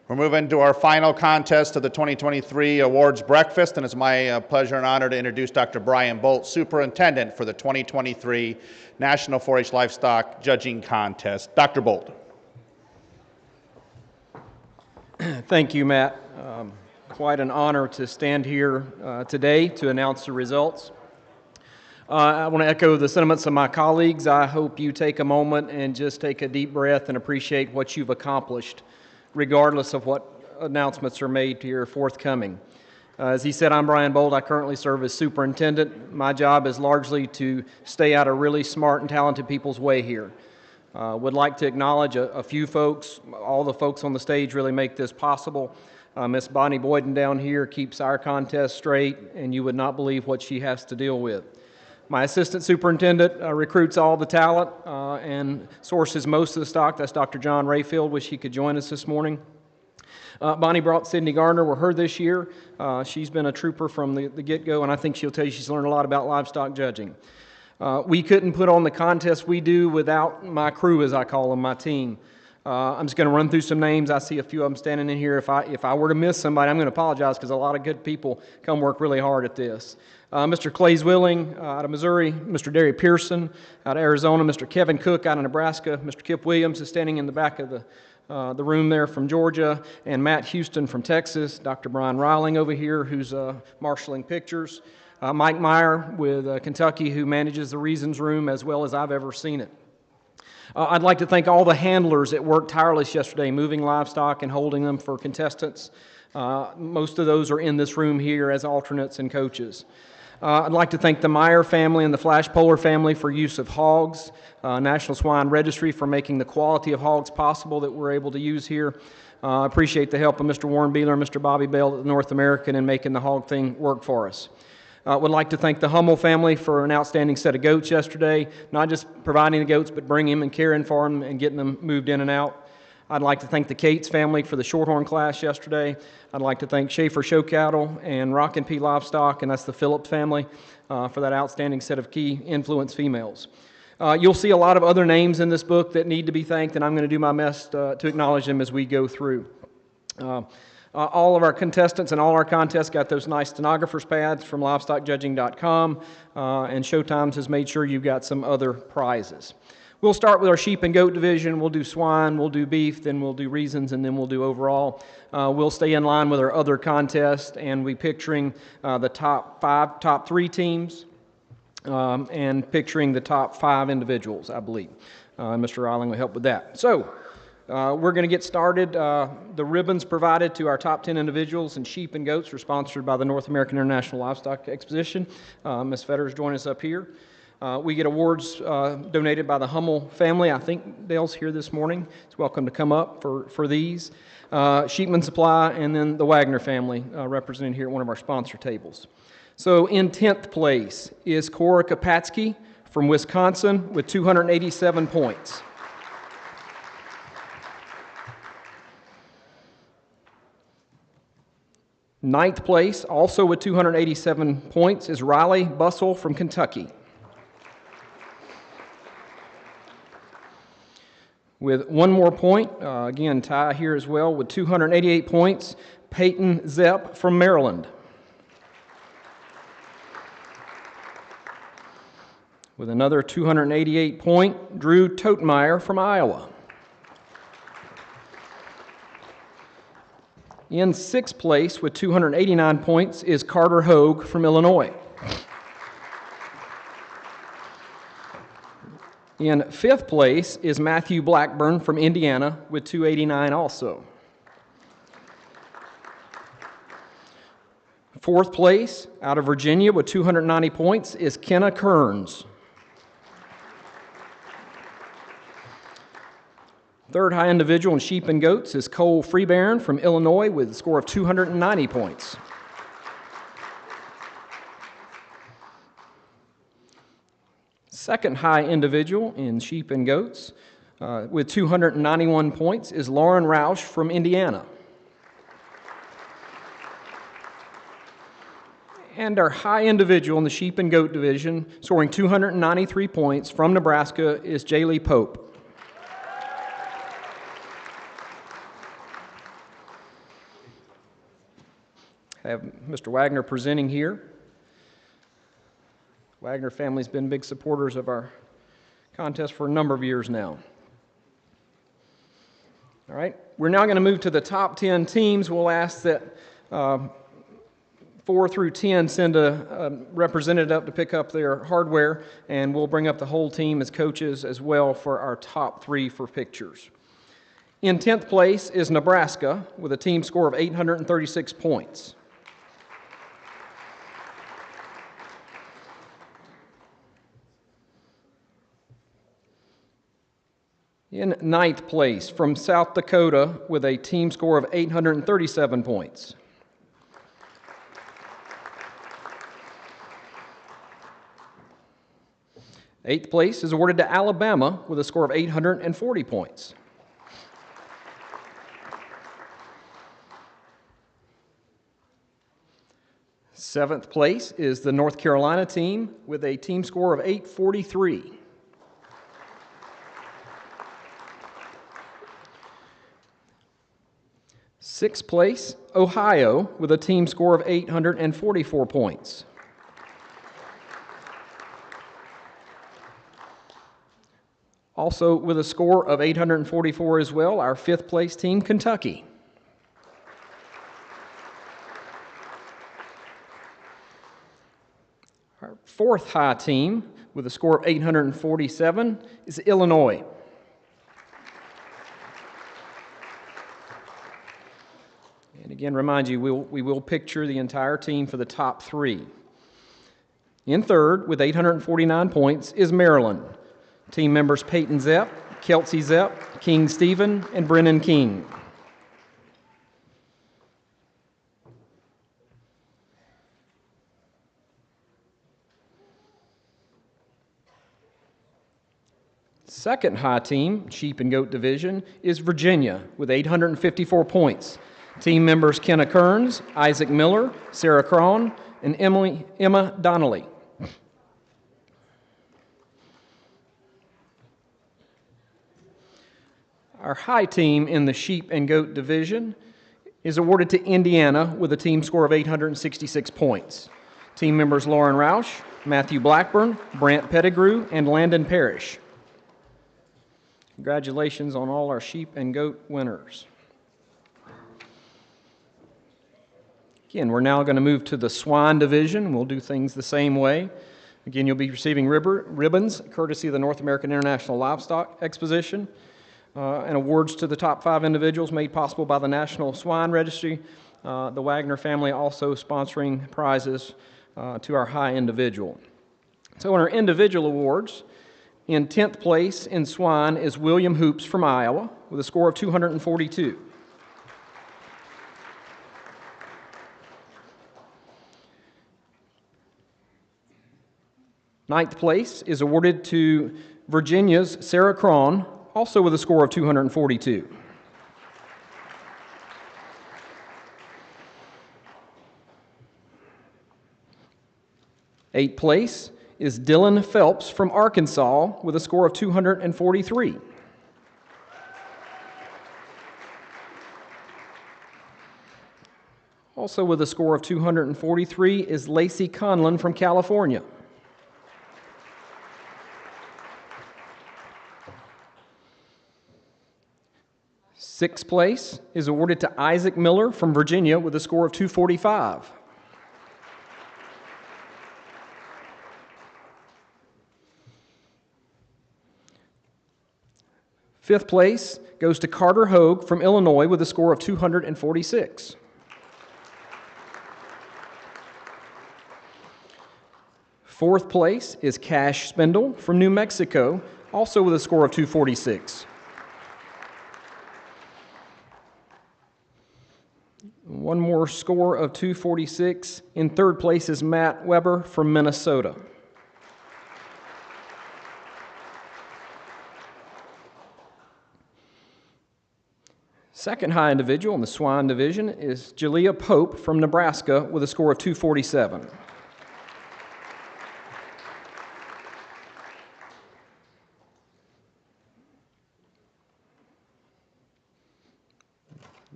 We're moving to our final contest of the 2023 Awards Breakfast, and it's my pleasure and honor to introduce Dr. Brian Bolt, Superintendent for the 2023 National 4-H Livestock Judging Contest. Dr. Bolt. Thank you, Matt. Quite an honor to stand here today to announce the results. I want to echo the sentiments of my colleagues. I hope you take a moment and just take a deep breath and appreciate what you've accomplished, regardless of what announcements are made here forthcoming. As he said, I'm Brian Bolt. I currently serve as superintendent. My job is largely to stay out of really smart and talented people's way here. Would like to acknowledge a few folks. All the folks on the stage really make this possible. Miss Bonnie Boyden down here keeps our contest straight, and you would not believe what she has to deal with. My assistant superintendent recruits all the talent and sources most of the stock. That's Dr. John Rayfield. Wish he could join us this morning. Bonnie brought Sydney Gardner with her this year. She's been a trooper from the get-go, and I think she'll tell you she's learned a lot about livestock judging. We couldn't put on the contest we do without my crew, as I call them, my team. I'm just going to run through some names. I see a few of them standing in here. If I were to miss somebody, I'm going to apologize because a lot of good people come work really hard at this. Mr. Clays Willing out of Missouri, Mr. Derry Pearson out of Arizona, Mr. Kevin Cook out of Nebraska, Mr. Kip Williams is standing in the back of the room there from Georgia, and Matt Houston from Texas, Dr. Brian Riling over here who's marshaling pictures, Mike Meyer with Kentucky who manages the Reasons Room as well as I've ever seen it. I'd like to thank all the handlers that worked tireless yesterday, moving livestock and holding them for contestants. Most of those are in this room here as alternates and coaches. I'd like to thank the Meyer family and the Flash Polar family for use of hogs, National Swine Registry for making the quality of hogs possible that we're able to use here. I appreciate the help of Mr. Warren Beeler and Mr. Bobby Bell at the North American in making the hog thing work for us. Would like to thank the Hummel family for an outstanding set of goats yesterday, not just providing the goats, but bringing them and caring for them and getting them moved in and out. I'd like to thank the Cates family for the Shorthorn class yesterday. I'd like to thank Schaefer Show Cattle and Rock and P Livestock, and that's the Phillips family, for that outstanding set of key influence females. You'll see a lot of other names in this book that need to be thanked, and I'm going to do my best to acknowledge them as we go through. All of our contestants and all our contests got those nice stenographer's pads from livestockjudging.com, and Showtimes has made sure you've got some other prizes. We'll start with our sheep and goat division. We'll do swine, we'll do beef, then we'll do reasons, and then we'll do overall. We'll stay in line with our other contests, and we're picturing the top three teams, and picturing the top 5 individuals, I believe. Mr. Riling will help with that. So, we're going to get started. The ribbons provided to our top 10 individuals in sheep and goats were sponsored by the North American International Livestock Exposition. Ms. Fetters join us up here. We get awards donated by the Hummel family. I think Dale's here this morning. He's welcome to come up for these. Sheepman Supply, and then the Wagner family represented here at one of our sponsor tables. So in 10th place is Cora Kapatsky from Wisconsin with 287 points. Ninth place, also with 287 points, is Riley Bussell from Kentucky. With one more point, again, tie here as well, with 288 points, Peyton Zepp from Maryland. With another 288 point, Drew Totemeyer from Iowa. In 6th place with 289 points is Carter Hogue from Illinois. In 5th place is Matthew Blackburn from Indiana with 289 also. 4th place out of Virginia with 290 points is Kenna Kearns. 3rd high individual in sheep and goats is Cole Freebairn from Illinois with a score of 290 points. Second high individual in sheep and goats with 291 points is Lauren Roush from Indiana. And our high individual in the sheep and goat division, scoring 293 points from Nebraska, is Jaylee Pope. I have Mr. Wagner presenting here. Wagner family's been big supporters of our contest for a number of years now. All right, we're now going to move to the top 10 teams. We'll ask that 4 through 10 send a representative up to pick up their hardware, and we'll bring up the whole team as coaches as well for our top 3 for pictures. In 10th place is Nebraska with a team score of 836 points. In ninth place, from South Dakota with a team score of 837 points. Eighth place is awarded to Alabama with a score of 840 points. Seventh place is the North Carolina team with a team score of 843. Sixth place, Ohio, with a team score of 844 points. Also with a score of 844 as well, our fifth place team, Kentucky. Our fourth high team with a score of 847 is Illinois. And again, remind you, we will picture the entire team for the top three. In third, with 849 points, is Maryland. Team members Peyton Zepp, Kelsey Zepp, King Stephen, and Brennan King. Second high team, sheep and goat division, is Virginia with 854 points. Team members Kenna Kearns, Isaac Miller, Sarah Cron, and Emma Donnelly. Our high team in the sheep and goat division is awarded to Indiana with a team score of 866 points. Team members Lauren Roush, Matthew Blackburn, Brant Pettigrew, and Landon Parrish. Congratulations on all our sheep and goat winners. Again, we're now going to move to the swine division. We'll do things the same way. Again, you'll be receiving ribbons courtesy of the North American International Livestock Exposition and awards to the top 5 individuals made possible by the National Swine Registry. The Wagner family also sponsoring prizes to our high individual. So in our individual awards, in 10th place in swine is William Hoops from Iowa with a score of 242. Ninth place is awarded to Virginia's Sarah Cron, also with a score of 242. Eighth place is Dylan Phelps from Arkansas with a score of 243. Also with a score of 243 is Lacey Conlon from California. Sixth place is awarded to Isaac Miller from Virginia with a score of 245. Fifth place goes to Carter Hogue from Illinois with a score of 246. Fourth place is Cash Spindle from New Mexico, also with a score of 246. One more score of 246. In third place is Matt Weber from Minnesota. Second high individual in the swine division is Jalea Pope from Nebraska with a score of 247.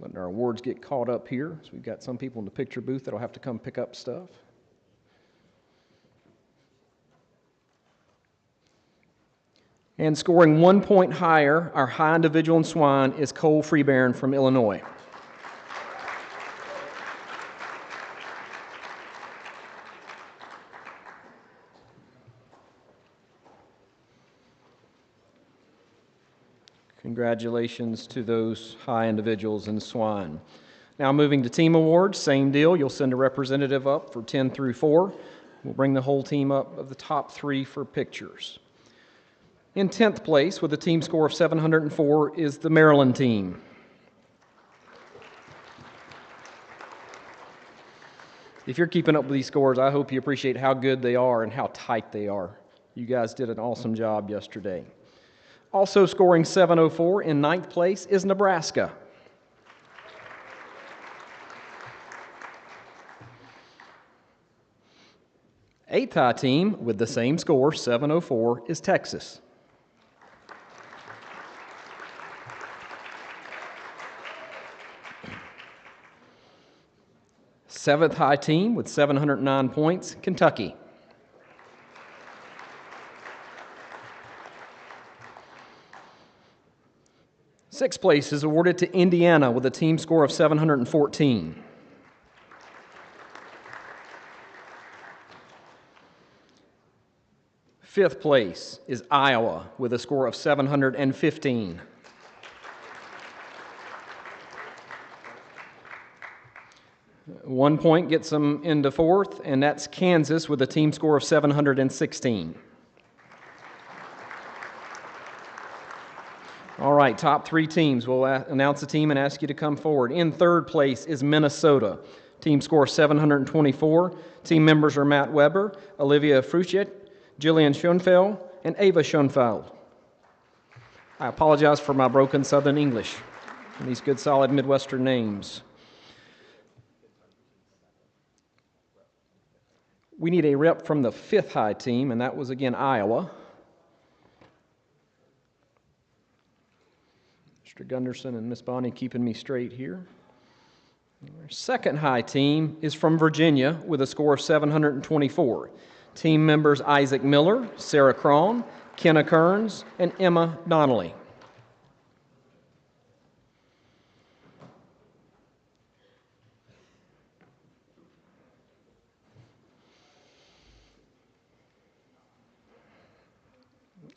Letting our awards get caught up here. So we've got some people in the picture booth that'll have to come pick up stuff. And scoring 1 point higher, our high individual in swine is Cole Freebairn from Illinois. Congratulations to those high individuals in swine. Now moving to team awards, same deal. You'll send a representative up for 10 through 4. We'll bring the whole team up of the top 3 for pictures. In 10th place, with a team score of 704, is the Maryland team. If you're keeping up with these scores, I hope you appreciate how good they are and how tight they are. You guys did an awesome job yesterday. Also scoring 704 in 9th place is Nebraska. Eighth high team with the same score, 704, is Texas. Seventh high team with 709 points, Kentucky. Sixth place is awarded to Indiana with a team score of 714. Fifth place is Iowa with a score of 715. One point gets them into fourth, and that's Kansas with a team score of 716. All right, top three teams. We'll announce the team and ask you to come forward. In third place is Minnesota. Team score 724. Team members are Matt Weber, Olivia Fruchet, Jillian Schoenfeld, and Ava Schoenfeld. I apologize for my broken Southern English and these good, solid Midwestern names. We need a rep from the fifth high team, and that was again Iowa. Mr. Gunderson and Miss Bonnie keeping me straight here. Our second high team is from Virginia with a score of 724. Team members Isaac Miller, Sarah Cron, Kenna Kearns, and Emma Donnelly.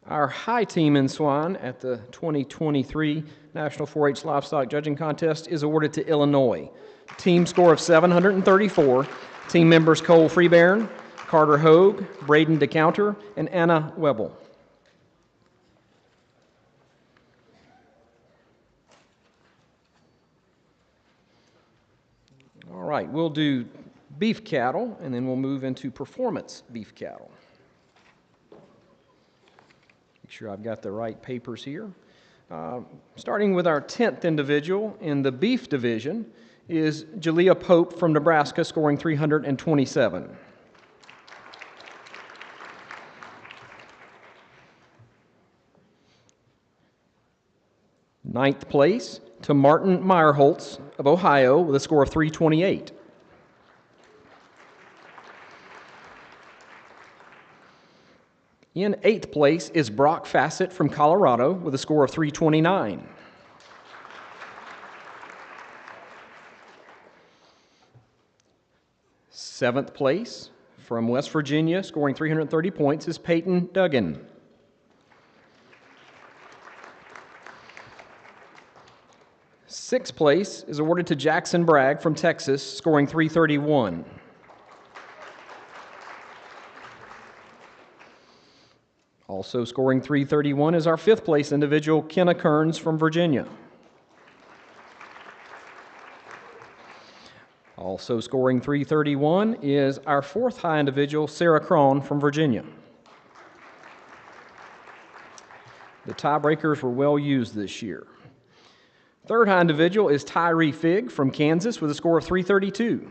Our high team in swine at the 2023 National 4-H Livestock Judging Contest is awarded to Illinois. Team score of 734. Team members Cole Freebairn, Carter Hogue, Braden DeCounter, and Anna Webble. All right, we'll do beef cattle, and then we'll move into performance beef cattle. Make sure I've got the right papers here. Starting with our 10th individual in the beef division is Jalea Pope from Nebraska, scoring 327. Ninth place to Martin Meyerholtz of Ohio with a score of 328. In 8th place is Brock Fassett from Colorado with a score of 329. Seventh place from West Virginia, scoring 330 points, is Peyton Duggan. Sixth place is awarded to Jackson Bragg from Texas, scoring 331. Also scoring 331 is our fifth place individual, Kenna Kearns from Virginia. Also scoring 331 is our fourth high individual, Sarah Cron from Virginia. The tiebreakers were well used this year. Third high individual is Tyree Figg from Kansas with a score of 332.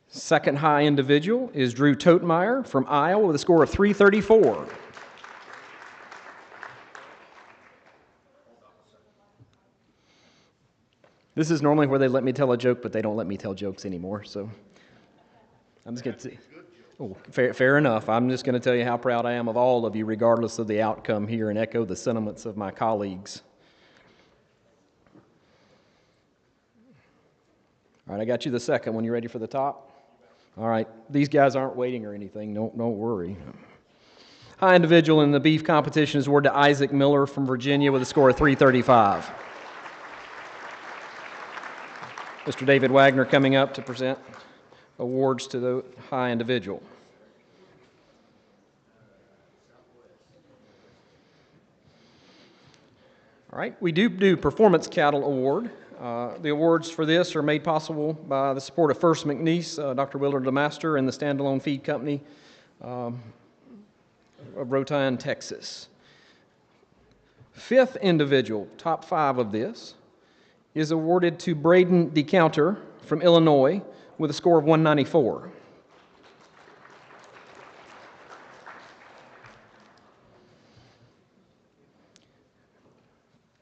Second high individual is Drew Totemeyer from Iowa with a score of 334. This is normally where they let me tell a joke, but they don't let me tell jokes anymore, so I'm just going to say, oh, fair enough. I'm just going to tell you how proud I am of all of you, regardless of the outcome here, and echo the sentiments of my colleagues. All right, I got you the second one. You ready for the top? All right, these guys aren't waiting or anything. Don't worry. High individual in the beef competition is awarded to Isaac Miller from Virginia with a score of 335. Mr. David Wagner coming up to present awards to the high individual. All right, we do Performance Cattle Award. The awards for this are made possible by the support of First McNeese, Dr. Willard DeMaster, and the Standalone Feed Company of Rotan, Texas. Fifth individual, top 5 of this, is awarded to Braden DeCounter from Illinois with a score of 194.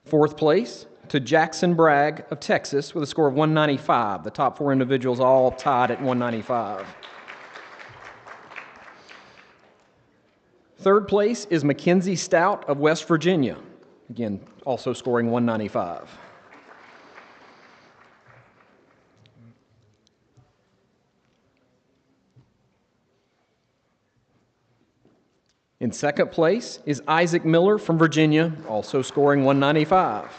Fourth place to Jackson Bragg of Texas with a score of 195. The top 4 individuals all tied at 195. Third place is Mackenzie Stout of West Virginia, again, also scoring 195. In second place is Isaac Miller from Virginia, also scoring 195.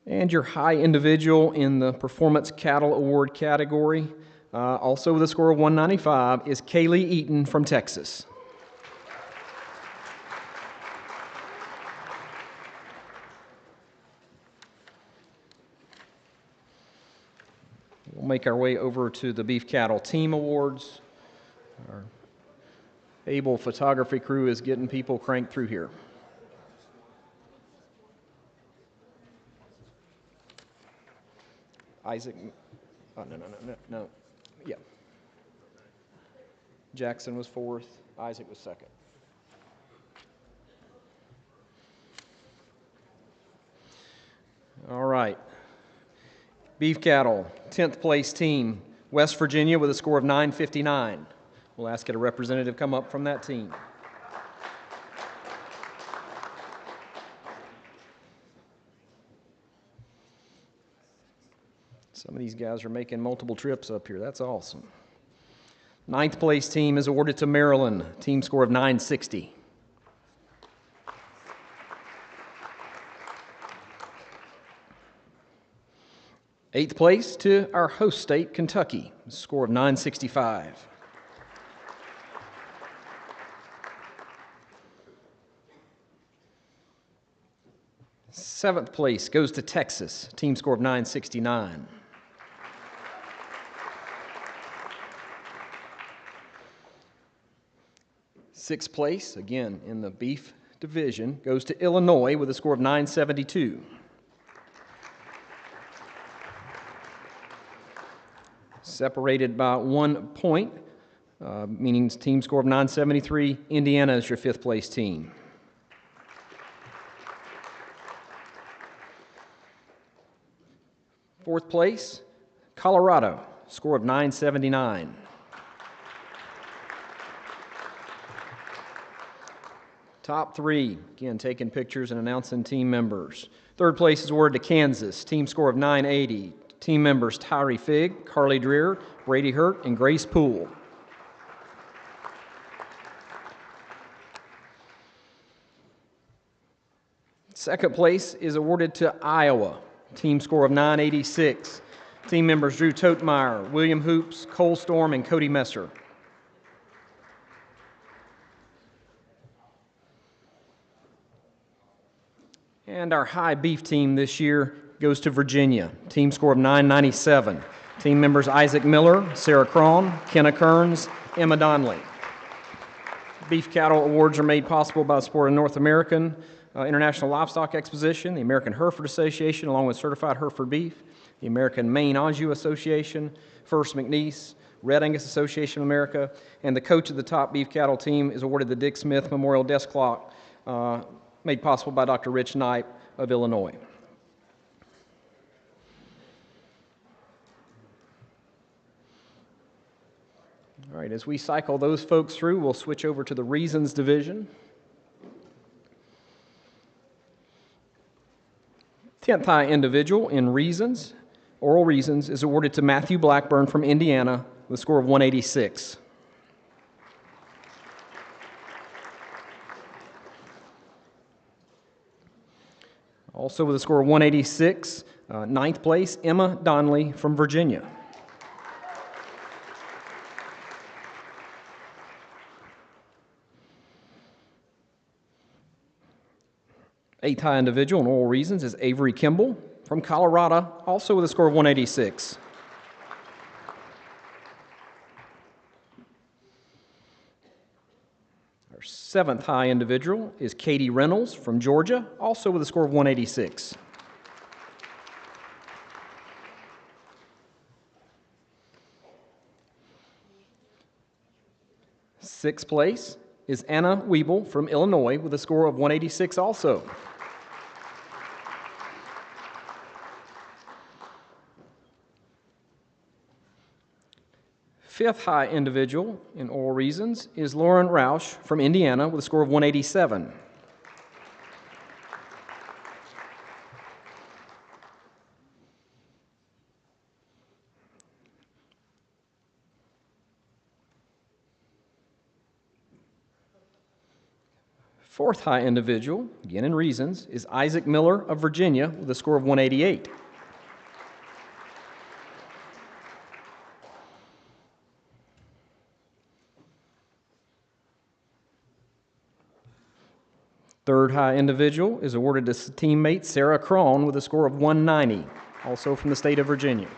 And your high individual in the Performance Cattle Award category, also with a score of 195, is Kaylee Eaton from Texas. We'll make our way over to the Beef Cattle Team Awards. Our able photography crew is getting people cranked through here. Isaac, no. Yeah. Jackson was 4th, Isaac was 2nd. All right. Beef Cattle, 10th place team, West Virginia with a score of 959. We'll ask a representative come up from that team. Some of these guys are making multiple trips up here. That's awesome. 9th place team is awarded to Maryland, team score of 960. Eighth place to our host state, Kentucky, score of 965. Seventh place goes to Texas, team score of 969. Sixth place, again in the beef division, goes to Illinois with a score of 972. Separated by 1 point, meaning team score of 973. Indiana is your 5th place team. Fourth place, Colorado, score of 979. Top 3, again, taking pictures and announcing team members. Third place is awarded to Kansas, team score of 980. Team members Tyree Figg, Carly Dreer, Brady Hurt, and Grace Poole. Second place is awarded to Iowa, team score of 986. Team members Drew Totemeyer, William Hoops, Cole Storm, and Cody Messer. And our high beef team this year goes to Virginia, team score of 997. Team members Isaac Miller, Sarah Cron, Kenna Kearns, Emma Donnelly. Beef Cattle Awards are made possible by the support of North American International Livestock Exposition, the American Hereford Association, along with Certified Hereford Beef, the American Maine Anjou Association, First McNeese, Red Angus Association of America, and the coach of the top beef cattle team is awarded the Dick Smith Memorial Desk Clock, made possible by Dr. Rich Knipe of Illinois. All right, as we cycle those folks through, we'll switch over to the Reasons Division. 10th high individual in Reasons, Oral Reasons, is awarded to Matthew Blackburn from Indiana with a score of 186. Also with a score of 186, Ninth place, Emma Donnelly from Virginia. Eighth high individual in oral reasons is Avery Kimball from Colorado, also with a score of 186. Our seventh high individual is Katie Reynolds from Georgia, also with a score of 186. Sixth place is Anna Wiebel from Illinois with a score of 186 also. Fifth high individual in oral reasons is Lauren Roush from Indiana with a score of 187. Fourth high individual, again in reasons, is Isaac Miller of Virginia with a score of 188. Third high individual is awarded to teammate Sarah Cron with a score of 190, also from the state of Virginia.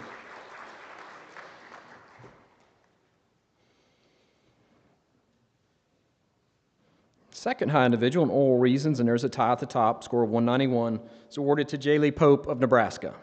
Second high individual in oral reasons, and there's a tie at the top, score of 191, is awarded to Jaylee Pope of Nebraska.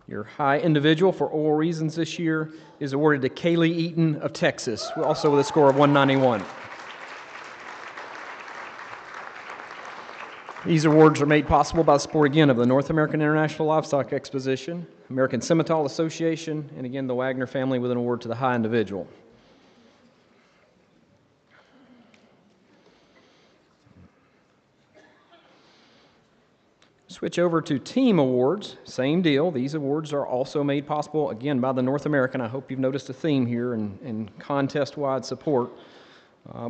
Your high individual for oral reasons this year is awarded to Kaylee Eaton of Texas, also with a score of 191. These awards are made possible by the support, again, of the North American International Livestock Exposition, American Simmental Association, and again, the Wagner family with an award to the high individual. Switch over to team awards, same deal. These awards are also made possible, again, by the North American. I hope you've noticed a theme here in contest-wide support.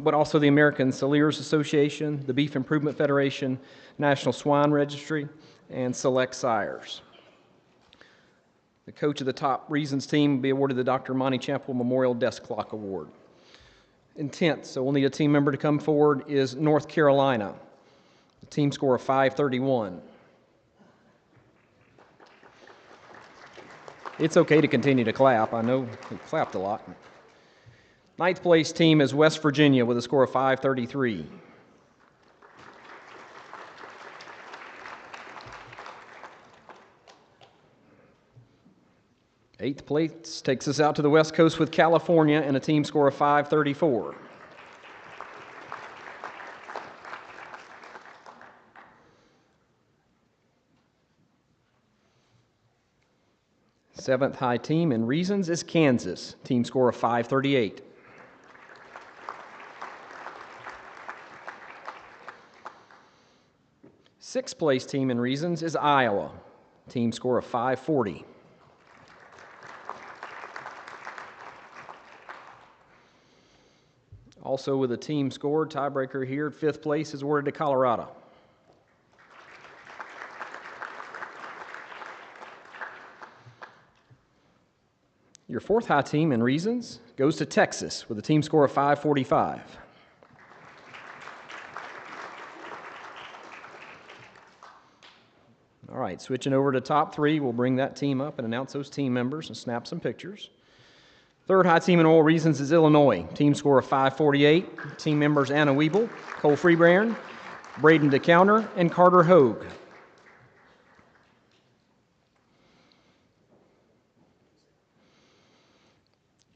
But also the American Salers Association, the Beef Improvement Federation, National Swine Registry, and Select Sires. The coach of the top reasons team will be awarded the Dr. Monty Chappell Memorial Desk Clock Award. In 10th, so we'll need a team member to come forward, is North Carolina. The team score of 531. It's okay to continue to clap. I know we clapped a lot. Ninth place team is West Virginia with a score of 533. Eighth place takes us out to the West Coast with California and a team score of 534. Seventh high team in reasons is Kansas, team score of 538. Sixth place team in reasons is Iowa, team score of 540. Also with a team score, tiebreaker here, fifth place is awarded to Colorado. Your fourth high team in reasons goes to Texas with a team score of 545. All right, switching over to top three, we'll bring that team up and announce those team members and snap some pictures. Third high team in oral reasons is Illinois, team score of 548. Team members Anna Wiebel, Cole Freebrand, Braden DeCounter, and Carter Hogue.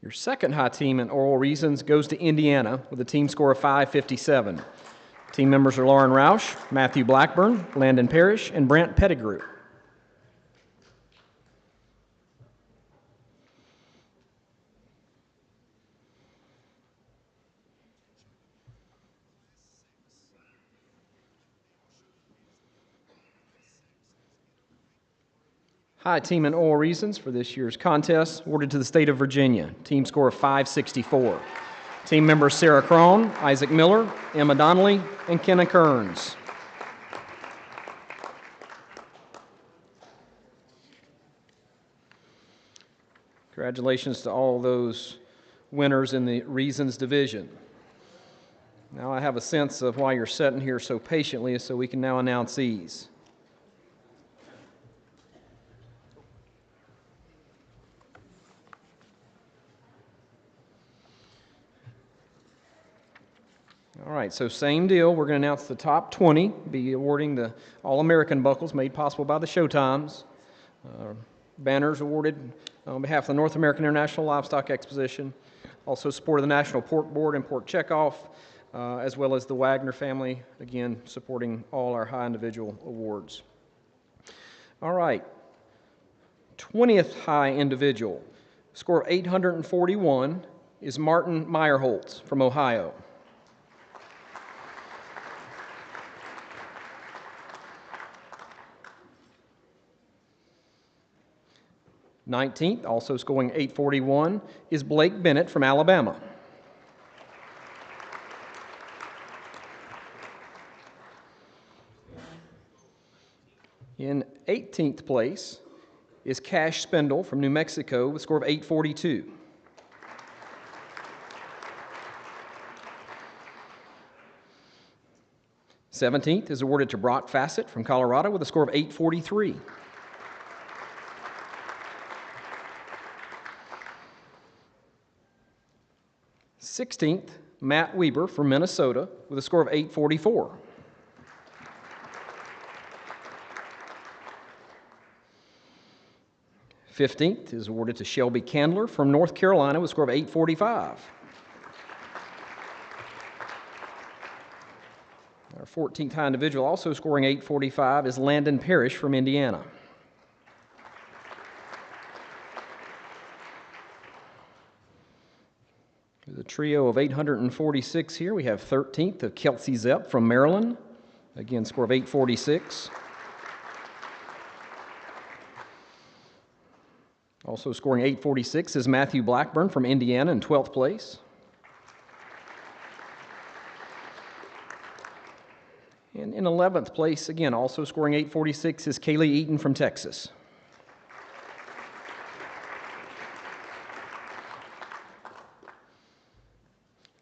Your second high team in oral reasons goes to Indiana with a team score of 557. Team members are Lauren Roush, Matthew Blackburn, Landon Parrish, and Brant Pettigrew. High team and oral reasons for this year's contest awarded to the state of Virginia. Team score of 564. Team members Sarah Crone, Isaac Miller, Emma Donnelly, and Kenna Kearns. Congratulations to all those winners in the Reasons division. Now I have a sense of why you're sitting here so patiently, so we can now announce these. All right, so same deal. We're going to announce the top 20, be awarding the All-American buckles made possible by the Showtimes. Banners awarded on behalf of the North American International Livestock Exposition. Also support of the National Pork Board and Pork Checkoff, as well as the Wagner family, again, supporting all our high individual awards. All right, 20th high individual, score of 841, is Martin Meyerholtz from Ohio. 19th, also scoring 841, is Blake Bennett from Alabama. In 18th place is Cash Spindle from New Mexico with a score of 842. '17th is awarded to Brock Fassett from Colorado with a score of 843. '16th, Matt Weber from Minnesota with a score of 844. '15th is awarded to Shelby Candler from North Carolina with a score of 845. Our 14th high individual also scoring 845 is Landon Parrish from Indiana. The trio of 846 here, we have 13th of Kelsey Zepp from Maryland, again score of 846. Also scoring 846 is Matthew Blackburn from Indiana in 12th place. And in 11th place, again, also scoring 846 is Kaylee Eaton from Texas.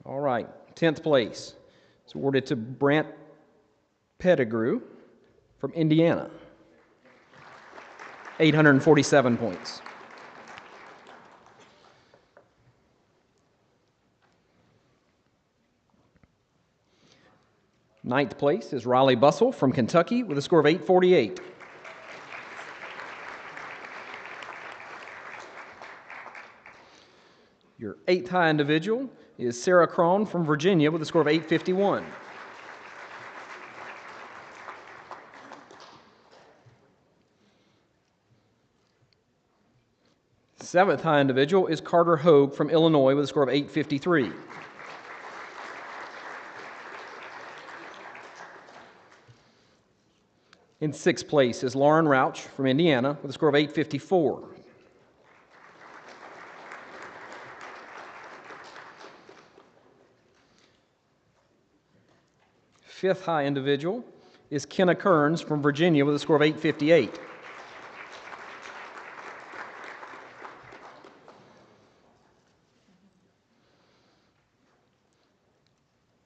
All right, 10th place is awarded to Brant Pettigrew from Indiana, 847 points. Ninth place is Riley Bussell from Kentucky with a score of 848. Your 8th high individual is Sarah Crone from Virginia with a score of 851. Seventh high individual is Carter Hogue from Illinois with a score of 853. In 6th place is Lauren Rauch from Indiana with a score of 854. Fifth high individual is Kenna Kearns from Virginia with a score of 858.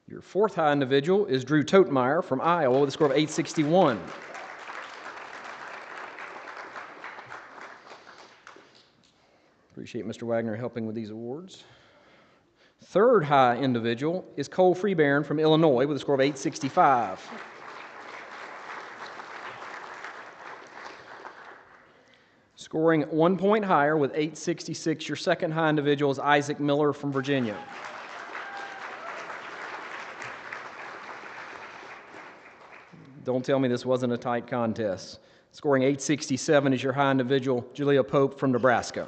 Your 4th high individual is Drew Totemeyer from Iowa with a score of 861. Appreciate Mr. Wagner helping with these awards. 3rd high individual is Cole Freebairn from Illinois with a score of 865. Scoring 1 point higher with 866, your 2nd high individual is Isaac Miller from Virginia. Don't tell me this wasn't a tight contest. Scoring 867 is your high individual, Julia Pope from Nebraska.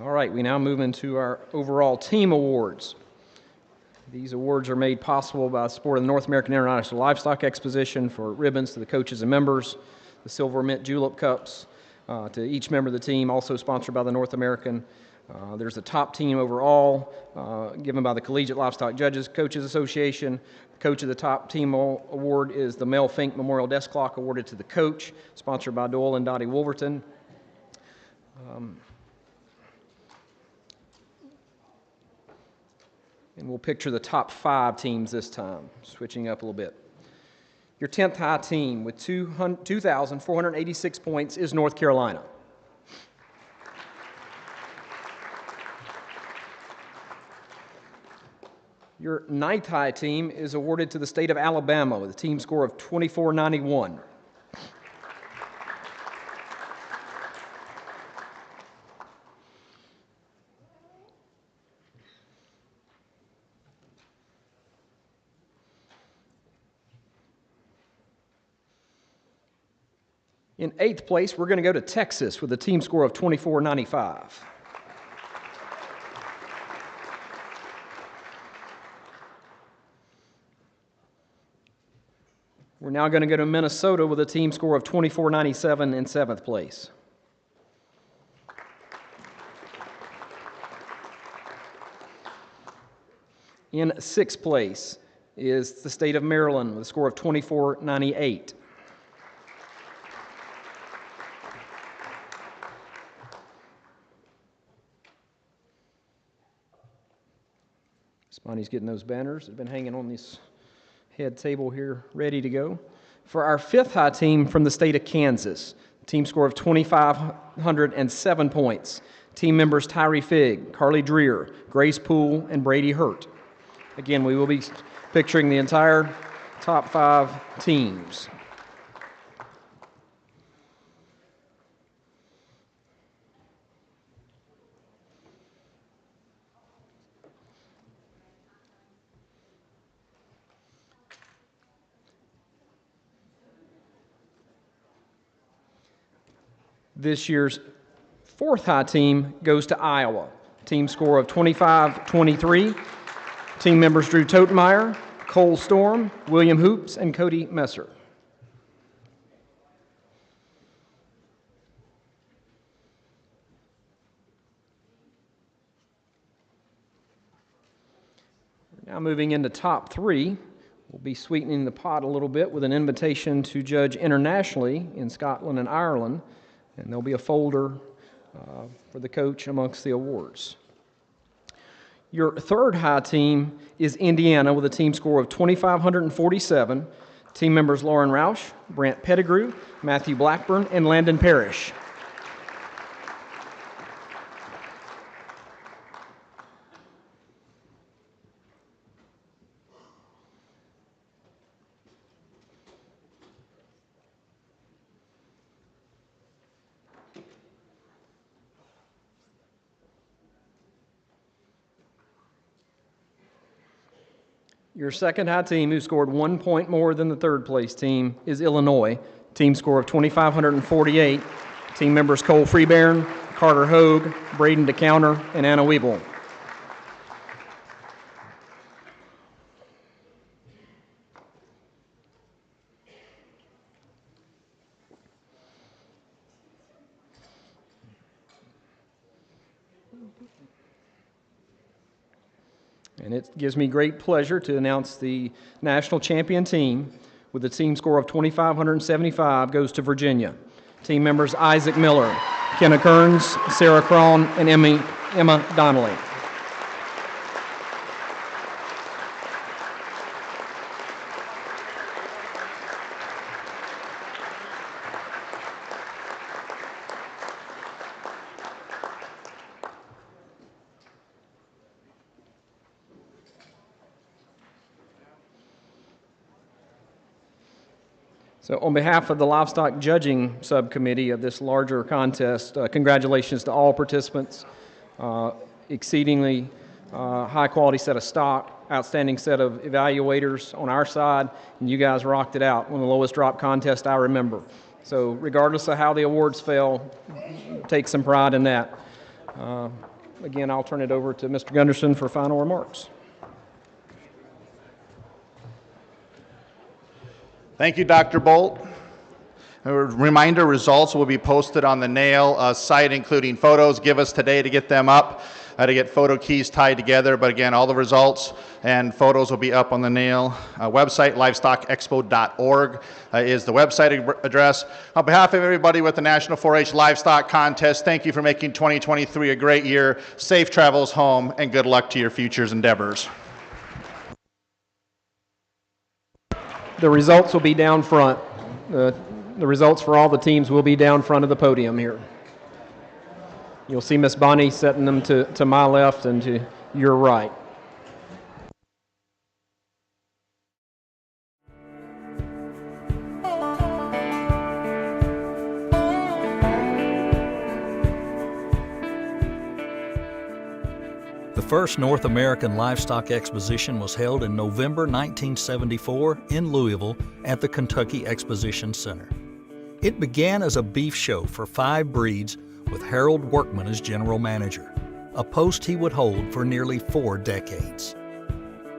All right, we now move into our overall team awards. These awards are made possible by the support of the North American International Livestock Exposition, for ribbons to the coaches and members, the silver mint julep cups to each member of the team, also sponsored by the North American. There's the top team overall, given by the Collegiate Livestock Judges Coaches Association. The Coach of the Top Team Award is the Mel Fink Memorial Desk Clock, awarded to the coach, sponsored by Doyle and Dottie Wolverton. And we'll picture the top 5 teams this time, switching up a little bit. Your 10th high team with 2,486 points is North Carolina. Your 9th high team is awarded to the state of Alabama with a team score of 2491. In 8th place, we're going to go to Texas with a team score of 2495. We're now going to go to Minnesota with a team score of 2497 in 7th place. In 6th place is the state of Maryland with a score of 2498. Bonnie's getting those banners that have been hanging on this head table here, ready to go. For our 5th high team from the state of Kansas, team score of 2,507 points. Team members Tyree Figg, Carly Dreer, Grace Poole, and Brady Hurt. Again, we will be picturing the entire top 5 teams. This year's 4th high team goes to Iowa. Team score of 25-23. Team members Drew Totenmeyer, Cole Storm, William Hoops, and Cody Messer. Now moving into top 3. We'll be sweetening the pot a little bit with an invitation to judge internationally in Scotland and Ireland. And there'll be a folder for the coach amongst the awards. Your 3rd high team is Indiana with a team score of 2,547. Team members Lauren Roush, Brant Pettigrew, Matthew Blackburn, and Landon Parrish. Your 2nd high team, who scored 1 point more than the 3rd place team, is Illinois. Team score of 2,548. Team members Cole Freebairn, Carter Hogue, Braden DeCounter, and Anna Weeble. And it gives me great pleasure to announce the national champion team with a team score of 2,575 goes to Virginia. Team members Isaac Miller, Kenna Kearns, Sarah Cron, and Emma Donnelly. So on behalf of the Livestock Judging Subcommittee of this larger contest, congratulations to all participants. Exceedingly high-quality set of stock, outstanding set of evaluators on our side, and you guys rocked it out. One of the lowest drop contests I remember. So regardless of how the awards fell, take some pride in that. Again, I'll turn it over to Mr. Gunderson for final remarks. Thank you, Dr. Bolt. A reminder, results will be posted on the NAILE site, including photos. Give us today to get them up, to get photo keys tied together. But again, all the results and photos will be up on the NAILE website. livestockexpo.org is the website address. On behalf of everybody with the National 4-H Livestock Contest, thank you for making 2023 a great year. Safe travels home, and good luck to your future endeavors. The results will be down front. The results for all the teams will be down front of the podium here. You'll see Miss Bonnie setting them to my left and to your right. The first North American Livestock Exposition was held in November 1974 in Louisville at the Kentucky Exposition Center. It began as a beef show for 5 breeds with Harold Workman as general manager, a post he would hold for nearly 4 decades.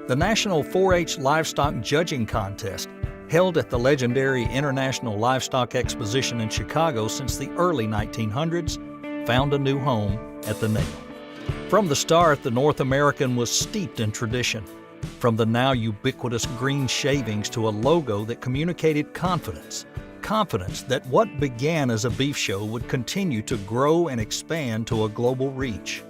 The National 4-H Livestock Judging Contest, held at the legendary International Livestock Exposition in Chicago since the early 1900s, found a new home at the NAILE. From the start, the North American was steeped in tradition, from the now ubiquitous green shavings to a logo that communicated confidence that what began as a beef show would continue to grow and expand to a global reach.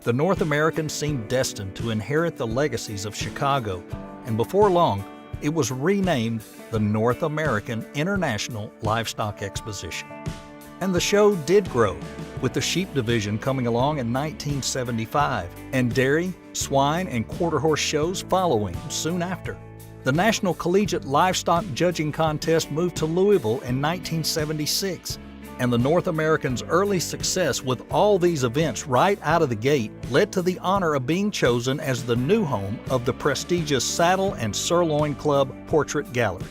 The North American seemed destined to inherit the legacies of Chicago, and before long, it was renamed the North American International Livestock Exposition. And the show did grow, with the sheep division coming along in 1975, and dairy, swine, and quarter horse shows following soon after. The National Collegiate Livestock Judging Contest moved to Louisville in 1976, and the North American's early success with all these events right out of the gate led to the honor of being chosen as the new home of the prestigious Saddle and Sirloin Club Portrait Gallery.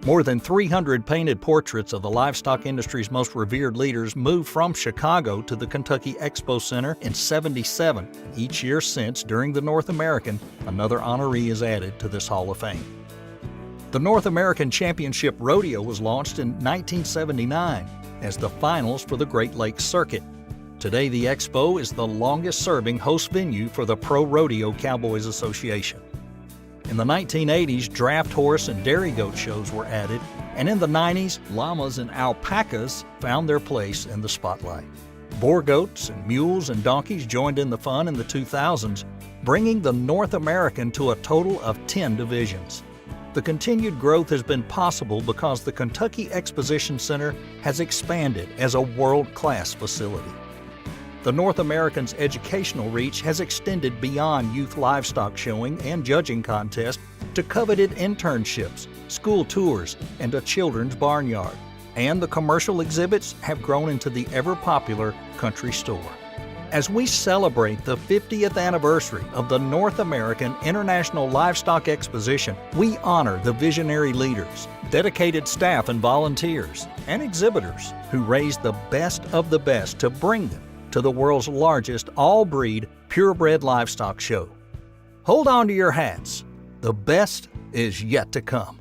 More than 300 painted portraits of the livestock industry's most revered leaders moved from Chicago to the Kentucky Expo Center in '77. Each year since, during the North American, another honoree is added to this Hall of Fame. The North American Championship Rodeo was launched in 1979 as the finals for the Great Lakes Circuit. Today, the Expo is the longest-serving host venue for the Pro Rodeo Cowboys Association. In the 1980s, draft horse and dairy goat shows were added, and in the 90s, llamas and alpacas found their place in the spotlight. Boar goats and mules and donkeys joined in the fun in the 2000s, bringing the North American to a total of 10 divisions. The continued growth has been possible because the Kentucky Exposition Center has expanded as a world-class facility. The North American's educational reach has extended beyond youth livestock showing and judging contests to coveted internships, school tours, and a children's barnyard. And the commercial exhibits have grown into the ever-popular country store. As we celebrate the 50th anniversary of the North American International Livestock Exposition, we honor the visionary leaders, dedicated staff and volunteers, and exhibitors who raised the best of the best to bring them to the world's largest all-breed, purebred livestock show. Hold on to your hats. The best is yet to come.